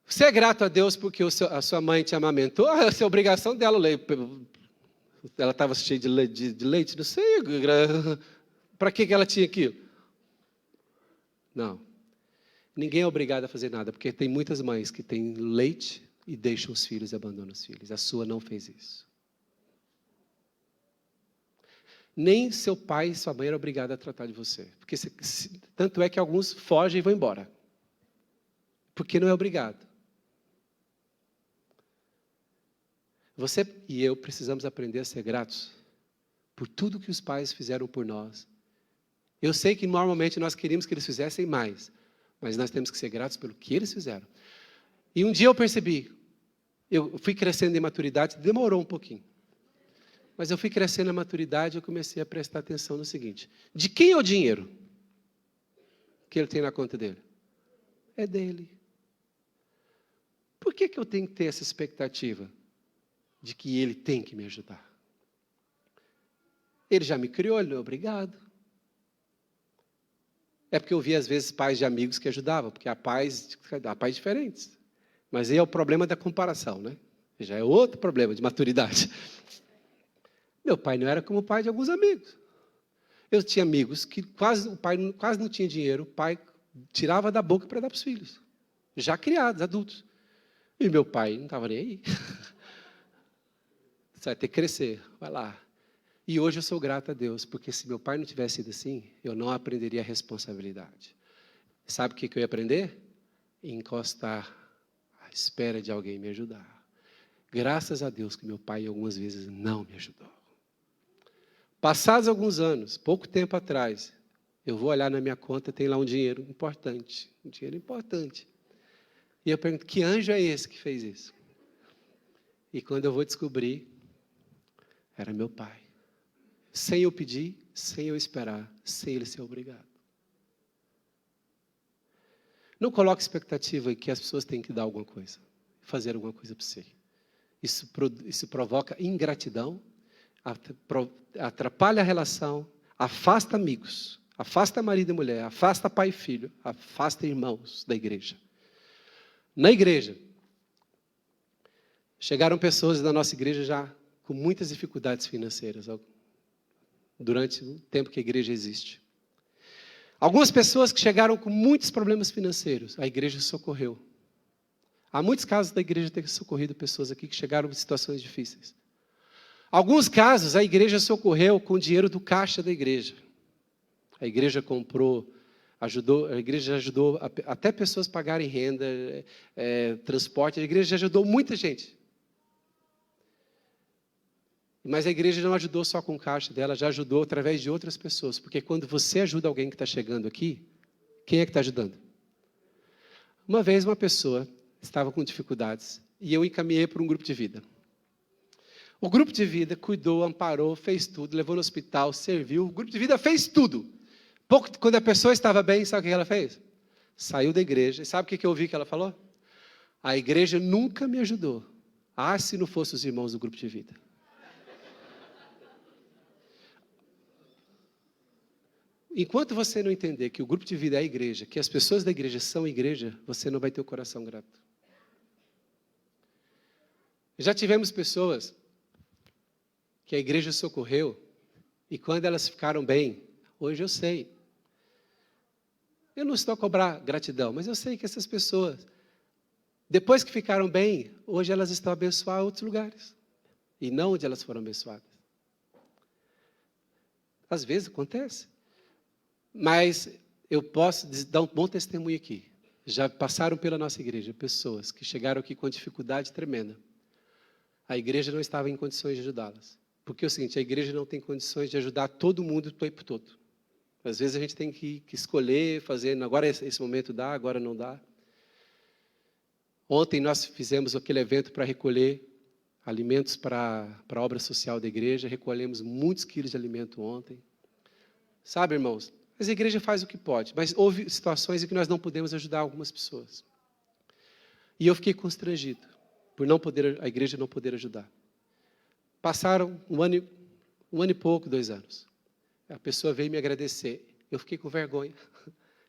você é grato a Deus porque a sua mãe te amamentou? Essa é a obrigação dela. Ela estava cheia de leite, não sei. Para que ela tinha aquilo? Não. Ninguém é obrigado a fazer nada, porque tem muitas mães que têm leite e deixam os filhos e abandonam os filhos. A sua não fez isso. Nem seu pai e sua mãe eram obrigados a tratar de você. Porque tanto é que alguns fogem e vão embora. Porque não é obrigado. Você e eu precisamos aprender a ser gratos por tudo que os pais fizeram por nós. Eu sei que normalmente nós queríamos que eles fizessem mais, mas nós temos que ser gratos pelo que eles fizeram. E um dia eu percebi, eu fui crescendo em maturidade, demorou um pouquinho. Mas eu fui crescendo na maturidade e eu comecei a prestar atenção no seguinte: de quem é o dinheiro que ele tem na conta dele? É dele. Por que eu tenho que ter essa expectativa de que ele tem que me ajudar? Ele já me criou, ele não é obrigado. É porque eu vi às vezes pais de amigos que ajudavam, porque há pais diferentes. Mas aí é o problema da comparação, né? Já é outro problema de maturidade. Meu pai não era como o pai de alguns amigos. Eu tinha amigos que o pai quase não tinha dinheiro, o pai tirava da boca para dar para os filhos, já criados, adultos. E meu pai não estava nem aí. Você vai ter que crescer, vai lá. E hoje eu sou grato a Deus, porque se meu pai não tivesse sido assim, eu não aprenderia a responsabilidade. Sabe o que eu ia aprender? Encostar à espera de alguém me ajudar. Graças a Deus que meu pai algumas vezes não me ajudou. Passados alguns anos, pouco tempo atrás, eu vou olhar na minha conta, tem lá um dinheiro importante. Um dinheiro importante. E eu pergunto, que anjo é esse que fez isso? E quando eu vou descobrir, era meu pai. Sem eu pedir, sem eu esperar, sem ele ser obrigado. Não coloque expectativa em que as pessoas têm que dar alguma coisa, fazer alguma coisa para você. Isso provoca ingratidão, atrapalha a relação, afasta amigos, afasta marido e mulher, afasta pai e filho, afasta irmãos da igreja. Na igreja, chegaram pessoas da nossa igreja já com muitas dificuldades financeiras durante o tempo que a igreja existe. Algumas pessoas que chegaram com muitos problemas financeiros, a igreja socorreu. Há muitos casos da igreja ter socorrido pessoas aqui que chegaram em situações difíceis. Alguns casos, a igreja socorreu com o dinheiro do caixa da igreja. A igreja comprou, a igreja ajudou até pessoas pagarem renda, transporte. A igreja ajudou muita gente. Mas a igreja não ajudou só com o caixa dela, já ajudou através de outras pessoas. Porque quando você ajuda alguém que está chegando aqui, quem é que está ajudando? Uma vez uma pessoa estava com dificuldades e eu encaminhei para um grupo de vida. O grupo de vida cuidou, amparou, fez tudo, levou no hospital, serviu. O grupo de vida fez tudo. Quando a pessoa estava bem, sabe o que ela fez? Saiu da igreja. E sabe o que eu ouvi que ela falou? A igreja nunca me ajudou. Ah, se não fossem os irmãos do grupo de vida. Enquanto você não entender que o grupo de vida é a igreja, que as pessoas da igreja são a igreja, você não vai ter o coração grato. Já tivemos pessoas que a igreja socorreu, e quando elas ficaram bem, hoje eu sei. Eu não estou a cobrar gratidão, mas eu sei que essas pessoas, depois que ficaram bem, hoje elas estão a abençoar outros lugares. E não onde elas foram abençoadas. Às vezes acontece. Mas eu posso dar um bom testemunho aqui. Já passaram pela nossa igreja pessoas que chegaram aqui com dificuldade tremenda. A igreja não estava em condições de ajudá-las. Porque é o seguinte, a igreja não tem condições de ajudar todo mundo o tempo todo. Às vezes a gente tem que escolher, fazer, agora esse momento dá, agora não dá. Ontem nós fizemos aquele evento para recolher alimentos para a obra social da igreja, recolhemos muitos quilos de alimento ontem. Sabe, irmãos, mas a igreja faz o que pode, mas houve situações em que nós não podemos ajudar algumas pessoas. E eu fiquei constrangido por a igreja não poder ajudar. Passaram um ano e pouco, 2 anos. A pessoa veio me agradecer. Eu fiquei com vergonha,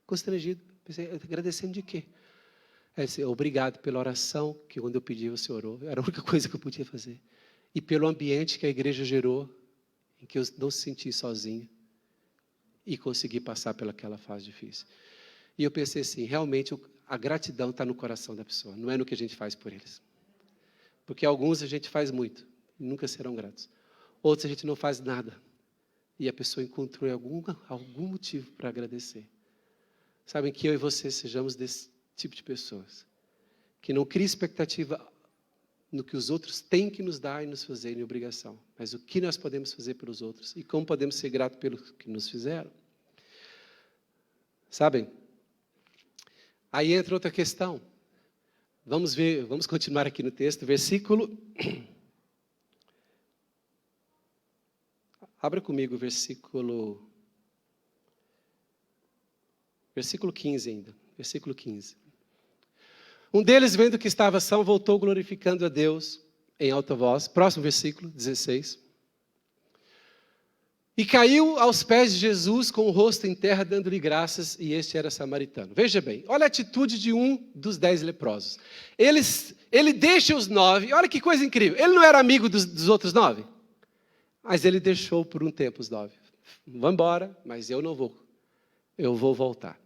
constrangido. Pensei, agradecendo de quê? Ela disse, obrigado pela oração que quando eu pedi você orou. Era a única coisa que eu podia fazer. E pelo ambiente que a igreja gerou, em que eu não se senti sozinho e consegui passar pelaquela fase difícil. E eu pensei assim, realmente a gratidão está no coração da pessoa, não é no que a gente faz por eles. Porque alguns a gente faz muito e nunca serão gratos. Outros a gente não faz nada e a pessoa encontrou algum motivo para agradecer. Sabem que eu e você sejamos desse tipo de pessoas, que não cria expectativa no que os outros têm que nos dar e nos fazer em obrigação, mas o que nós podemos fazer pelos outros e como podemos ser gratos pelo que nos fizeram. Sabem? Aí entra outra questão. Vamos continuar aqui no texto, versículo... Abra comigo o versículo 15 ainda, versículo 15. Um deles, vendo que estava são, voltou glorificando a Deus em alta voz. Próximo versículo, 16. E caiu aos pés de Jesus com o rosto em terra, dando-lhe graças, e este era samaritano. Veja bem, olha a atitude de um dos 10 leprosos. Ele deixa os 9, olha que coisa incrível. Ele não era amigo dos outros 9, mas ele deixou por um tempo os 9. Vou embora, mas eu não vou. Eu vou voltar.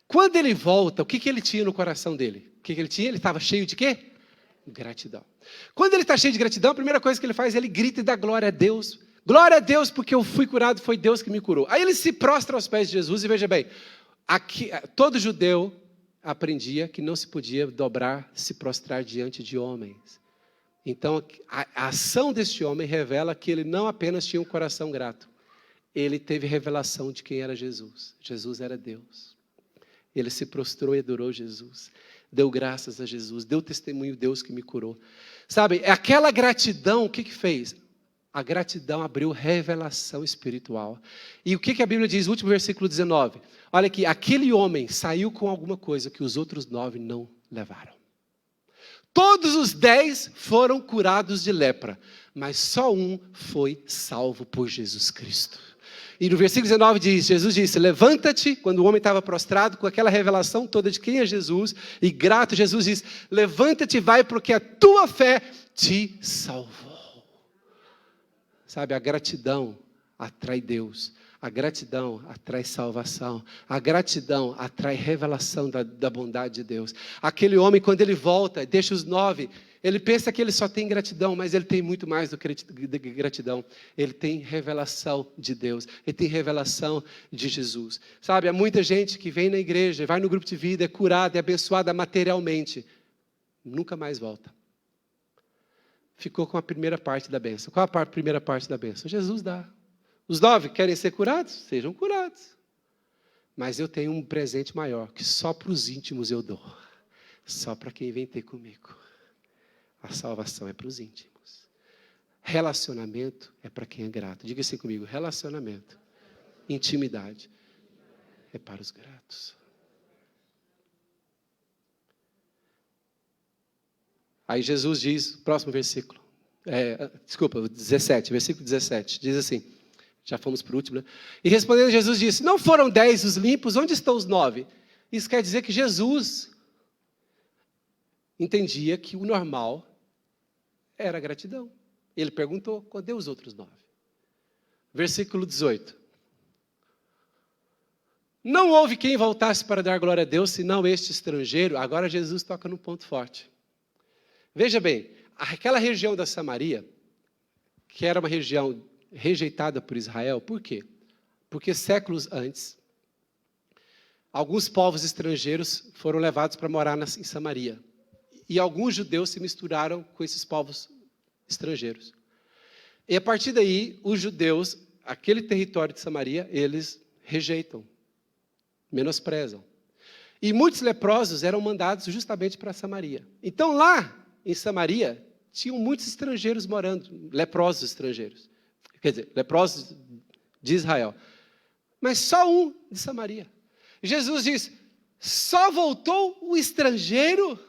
Quando ele volta, o que ele tinha no coração dele? O que ele tinha? Ele estava cheio de quê? Gratidão. Quando ele está cheio de gratidão, a primeira coisa que ele faz, ele grita e dá glória a Deus. Glória a Deus, porque eu fui curado, foi Deus que me curou. Aí ele se prostra aos pés de Jesus e veja bem, todo judeu aprendia que não se podia dobrar, se prostrar diante de homens. Então, a ação deste homem revela que ele não apenas tinha um coração grato, ele teve revelação de quem era Jesus. Jesus era Deus. Ele se prostrou e adorou Jesus. Deu graças a Jesus. Deu testemunho, Deus que me curou. Sabe, aquela gratidão, o que fez? A gratidão abriu revelação espiritual. E o que a Bíblia diz? O último versículo 19. Olha aqui, aquele homem saiu com alguma coisa que os outros 9 não levaram. Todos os 10 foram curados de lepra, mas só um foi salvo por Jesus Cristo. E no versículo 19 diz, Jesus disse, levanta-te, quando o homem estava prostrado, com aquela revelação toda de quem é Jesus, e grato, Jesus diz, levanta-te e vai, porque a tua fé te salvou. Sabe, a gratidão atrai Deus, a gratidão atrai salvação, a gratidão atrai revelação da bondade de Deus. Aquele homem, quando ele volta, deixa os 9, ele pensa que ele só tem gratidão, mas ele tem muito mais do que gratidão. Ele tem revelação de Deus, ele tem revelação de Jesus. Sabe, há muita gente que vem na igreja, vai no grupo de vida, é curada, é abençoada materialmente, nunca mais volta. Ficou com a primeira parte da bênção. Qual a primeira parte da bênção? Jesus dá. Os 9 querem ser curados? Sejam curados. Mas eu tenho um presente maior, que só para os íntimos eu dou. Só para quem vem ter comigo. A salvação é para os íntimos. Relacionamento é para quem é grato. Diga assim comigo, relacionamento, intimidade é para os gratos. Aí Jesus diz, próximo versículo, 17, versículo 17, diz assim, já fomos para o último, né? E respondendo Jesus disse, não foram 10 os limpos, onde estão os 9? Isso quer dizer que Jesus entendia que o normal era a gratidão. Ele perguntou, cadê os outros 9? Versículo 18. Não houve quem voltasse para dar glória a Deus, senão este estrangeiro. Agora Jesus toca no ponto forte. Veja bem, aquela região da Samaria, que era uma região rejeitada por Israel, por quê? Porque séculos antes, alguns povos estrangeiros foram levados para morar em Samaria. E alguns judeus se misturaram com esses povos estrangeiros. E a partir daí, os judeus, aquele território de Samaria, eles rejeitam, menosprezam. E muitos leprosos eram mandados justamente para Samaria. Então lá, em Samaria, tinham muitos estrangeiros morando, leprosos estrangeiros. Quer dizer, leprosos de Israel. Mas só um de Samaria. Jesus diz, só voltou o estrangeiro?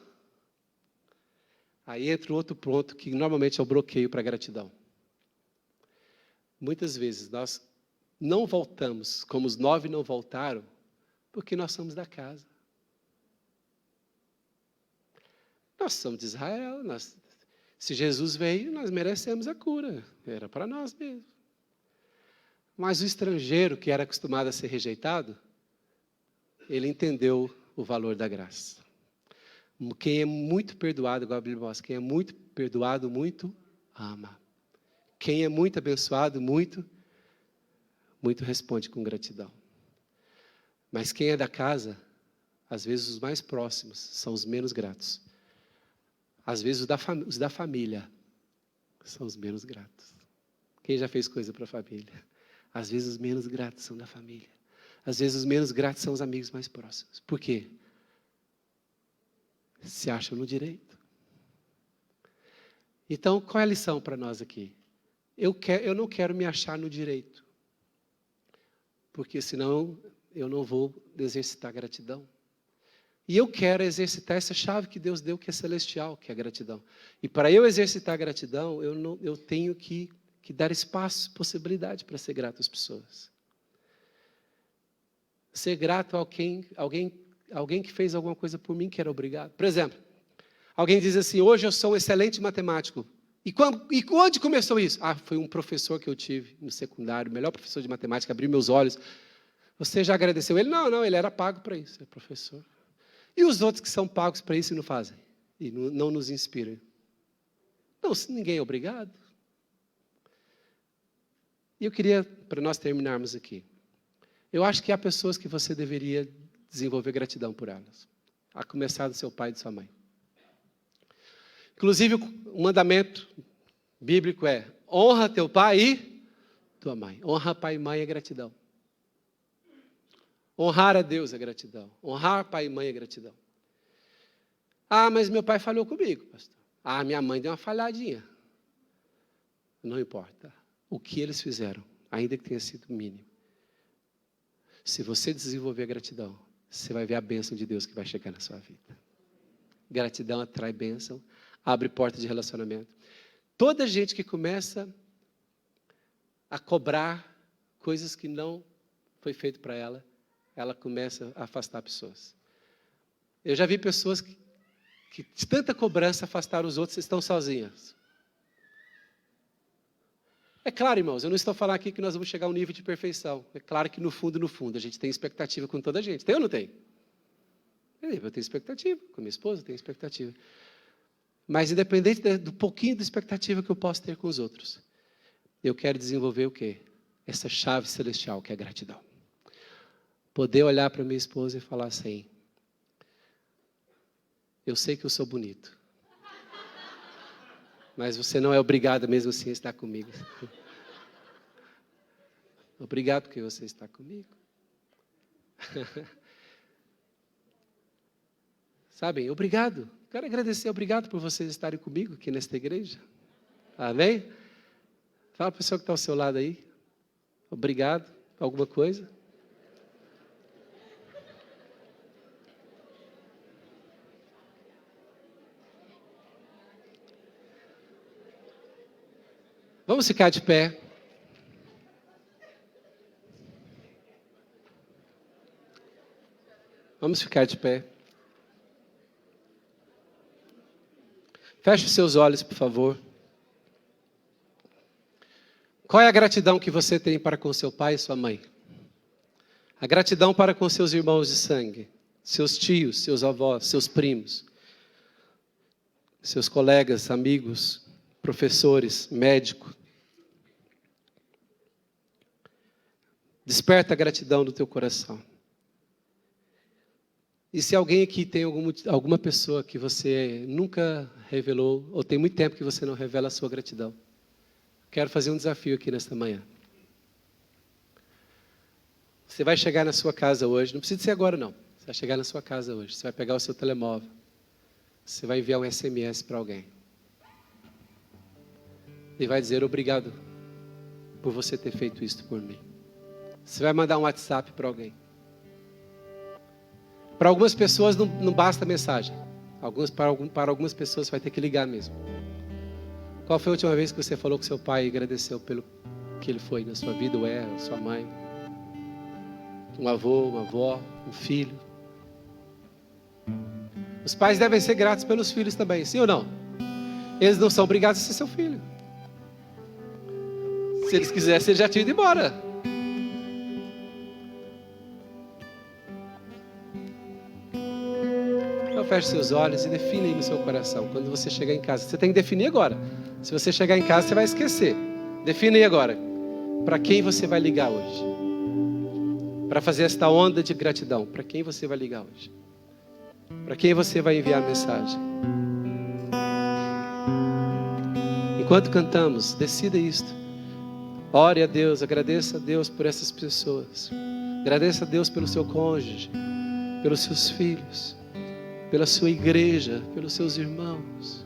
Aí entra um outro ponto que normalmente é o bloqueio para a gratidão. Muitas vezes nós não voltamos, como os 9 não voltaram, porque nós somos da casa. Nós somos de Israel, se Jesus veio, nós merecemos a cura. Era para nós mesmo. Mas o estrangeiro, que era acostumado a ser rejeitado, ele entendeu o valor da graça. Quem é muito perdoado, igual a Bíblia mostra, quem é muito perdoado, muito ama. Quem é muito abençoado, muito responde com gratidão. Mas quem é da casa, às vezes os mais próximos são os menos gratos. Às vezes os da família são os menos gratos. Quem já fez coisa para a família? Às vezes os menos gratos são da família. Às vezes os menos gratos são os amigos mais próximos. Por quê? Se acham no direito. Então, qual é a lição para nós aqui? Eu não quero me achar no direito. Porque senão eu não vou exercitar gratidão. E eu quero exercitar essa chave que Deus deu, que é celestial, que é a gratidão. E para eu exercitar a gratidão, eu tenho que dar espaço, possibilidade para ser grato às pessoas. Ser grato a alguém que fez alguma coisa por mim que era obrigado. Por exemplo, alguém diz assim, hoje eu sou um excelente matemático. E onde começou isso? Foi um professor que eu tive no secundário, o melhor professor de matemática, abriu meus olhos. Você já agradeceu ele? Não, ele era pago para isso, é professor. E os outros que são pagos para isso e não fazem? E não nos inspiram? Não, ninguém é obrigado. E eu queria, para nós terminarmos aqui, eu acho que há pessoas que você deveria desenvolver gratidão por elas. A começar do seu pai e de sua mãe. Inclusive, o mandamento bíblico é, honra teu pai e tua mãe. Honra pai e mãe é gratidão. Honrar a Deus é gratidão. Honrar pai e mãe é gratidão. Mas meu pai falhou comigo, pastor. Minha mãe deu uma falhadinha. Não importa. O que eles fizeram, ainda que tenha sido mínimo. Se você desenvolver a gratidão, você vai ver a bênção de Deus que vai chegar na sua vida. Gratidão atrai bênção, abre porta de relacionamento. Toda gente que começa a cobrar coisas que não foi feito para ela, ela começa a afastar pessoas. Eu já vi pessoas que de tanta cobrança afastaram os outros e estão sozinhas. É claro, irmãos, eu não estou falando aqui que nós vamos chegar a um nível de perfeição. É claro que no fundo, a gente tem expectativa com toda a gente. Tem ou não tem? Eu tenho expectativa, com minha esposa eu tenho expectativa. Mas independente do pouquinho de expectativa que eu posso ter com os outros, eu quero desenvolver o quê? Essa chave celestial que é a gratidão. Poder olhar para minha esposa e falar assim, eu sei que eu sou bonito, mas você não é obrigado mesmo assim a estar comigo. Obrigado porque você está comigo. Sabem, obrigado. Quero agradecer, obrigado por vocês estarem comigo aqui nesta igreja. Amém? Fala para a pessoa que está ao seu lado aí. Obrigado. Alguma coisa? Vamos ficar de pé. Vamos ficar de pé. Feche os seus olhos, por favor. Qual é a gratidão que você tem para com seu pai e sua mãe? A gratidão para com seus irmãos de sangue, seus tios, seus avós, seus primos, seus colegas, amigos, professores, médicos. Desperta a gratidão do teu coração. E se alguém aqui tem alguma pessoa que você nunca revelou, ou tem muito tempo que você não revela a sua gratidão, quero fazer um desafio aqui nesta manhã. Você vai chegar na sua casa hoje, não precisa ser agora não, você vai chegar na sua casa hoje, você vai pegar o seu telemóvel, você vai enviar um SMS para alguém. E vai dizer obrigado por você ter feito isso por mim. Você vai mandar um WhatsApp para alguém. Para algumas pessoas não basta mensagem. Para algumas pessoas você vai ter que ligar mesmo. Qual foi a última vez que você falou com seu pai e agradeceu pelo que ele foi na sua vida, ou a sua mãe? Um avô, uma avó, um filho. Os pais devem ser gratos pelos filhos também, sim ou não? Eles não são obrigados a ser seu filho. Se eles quisessem, eles já tinham ido embora. Então feche seus olhos e define aí no seu coração. Quando você chegar em casa, você tem que definir agora. Se você chegar em casa, você vai esquecer. Define aí agora. Para quem você vai ligar hoje? Para fazer esta onda de gratidão. Para quem você vai ligar hoje? Para quem você vai enviar mensagem? Enquanto cantamos, decida isto. Ore a Deus, agradeça a Deus por essas pessoas. Agradeça a Deus pelo seu cônjuge, pelos seus filhos, pela sua igreja, pelos seus irmãos.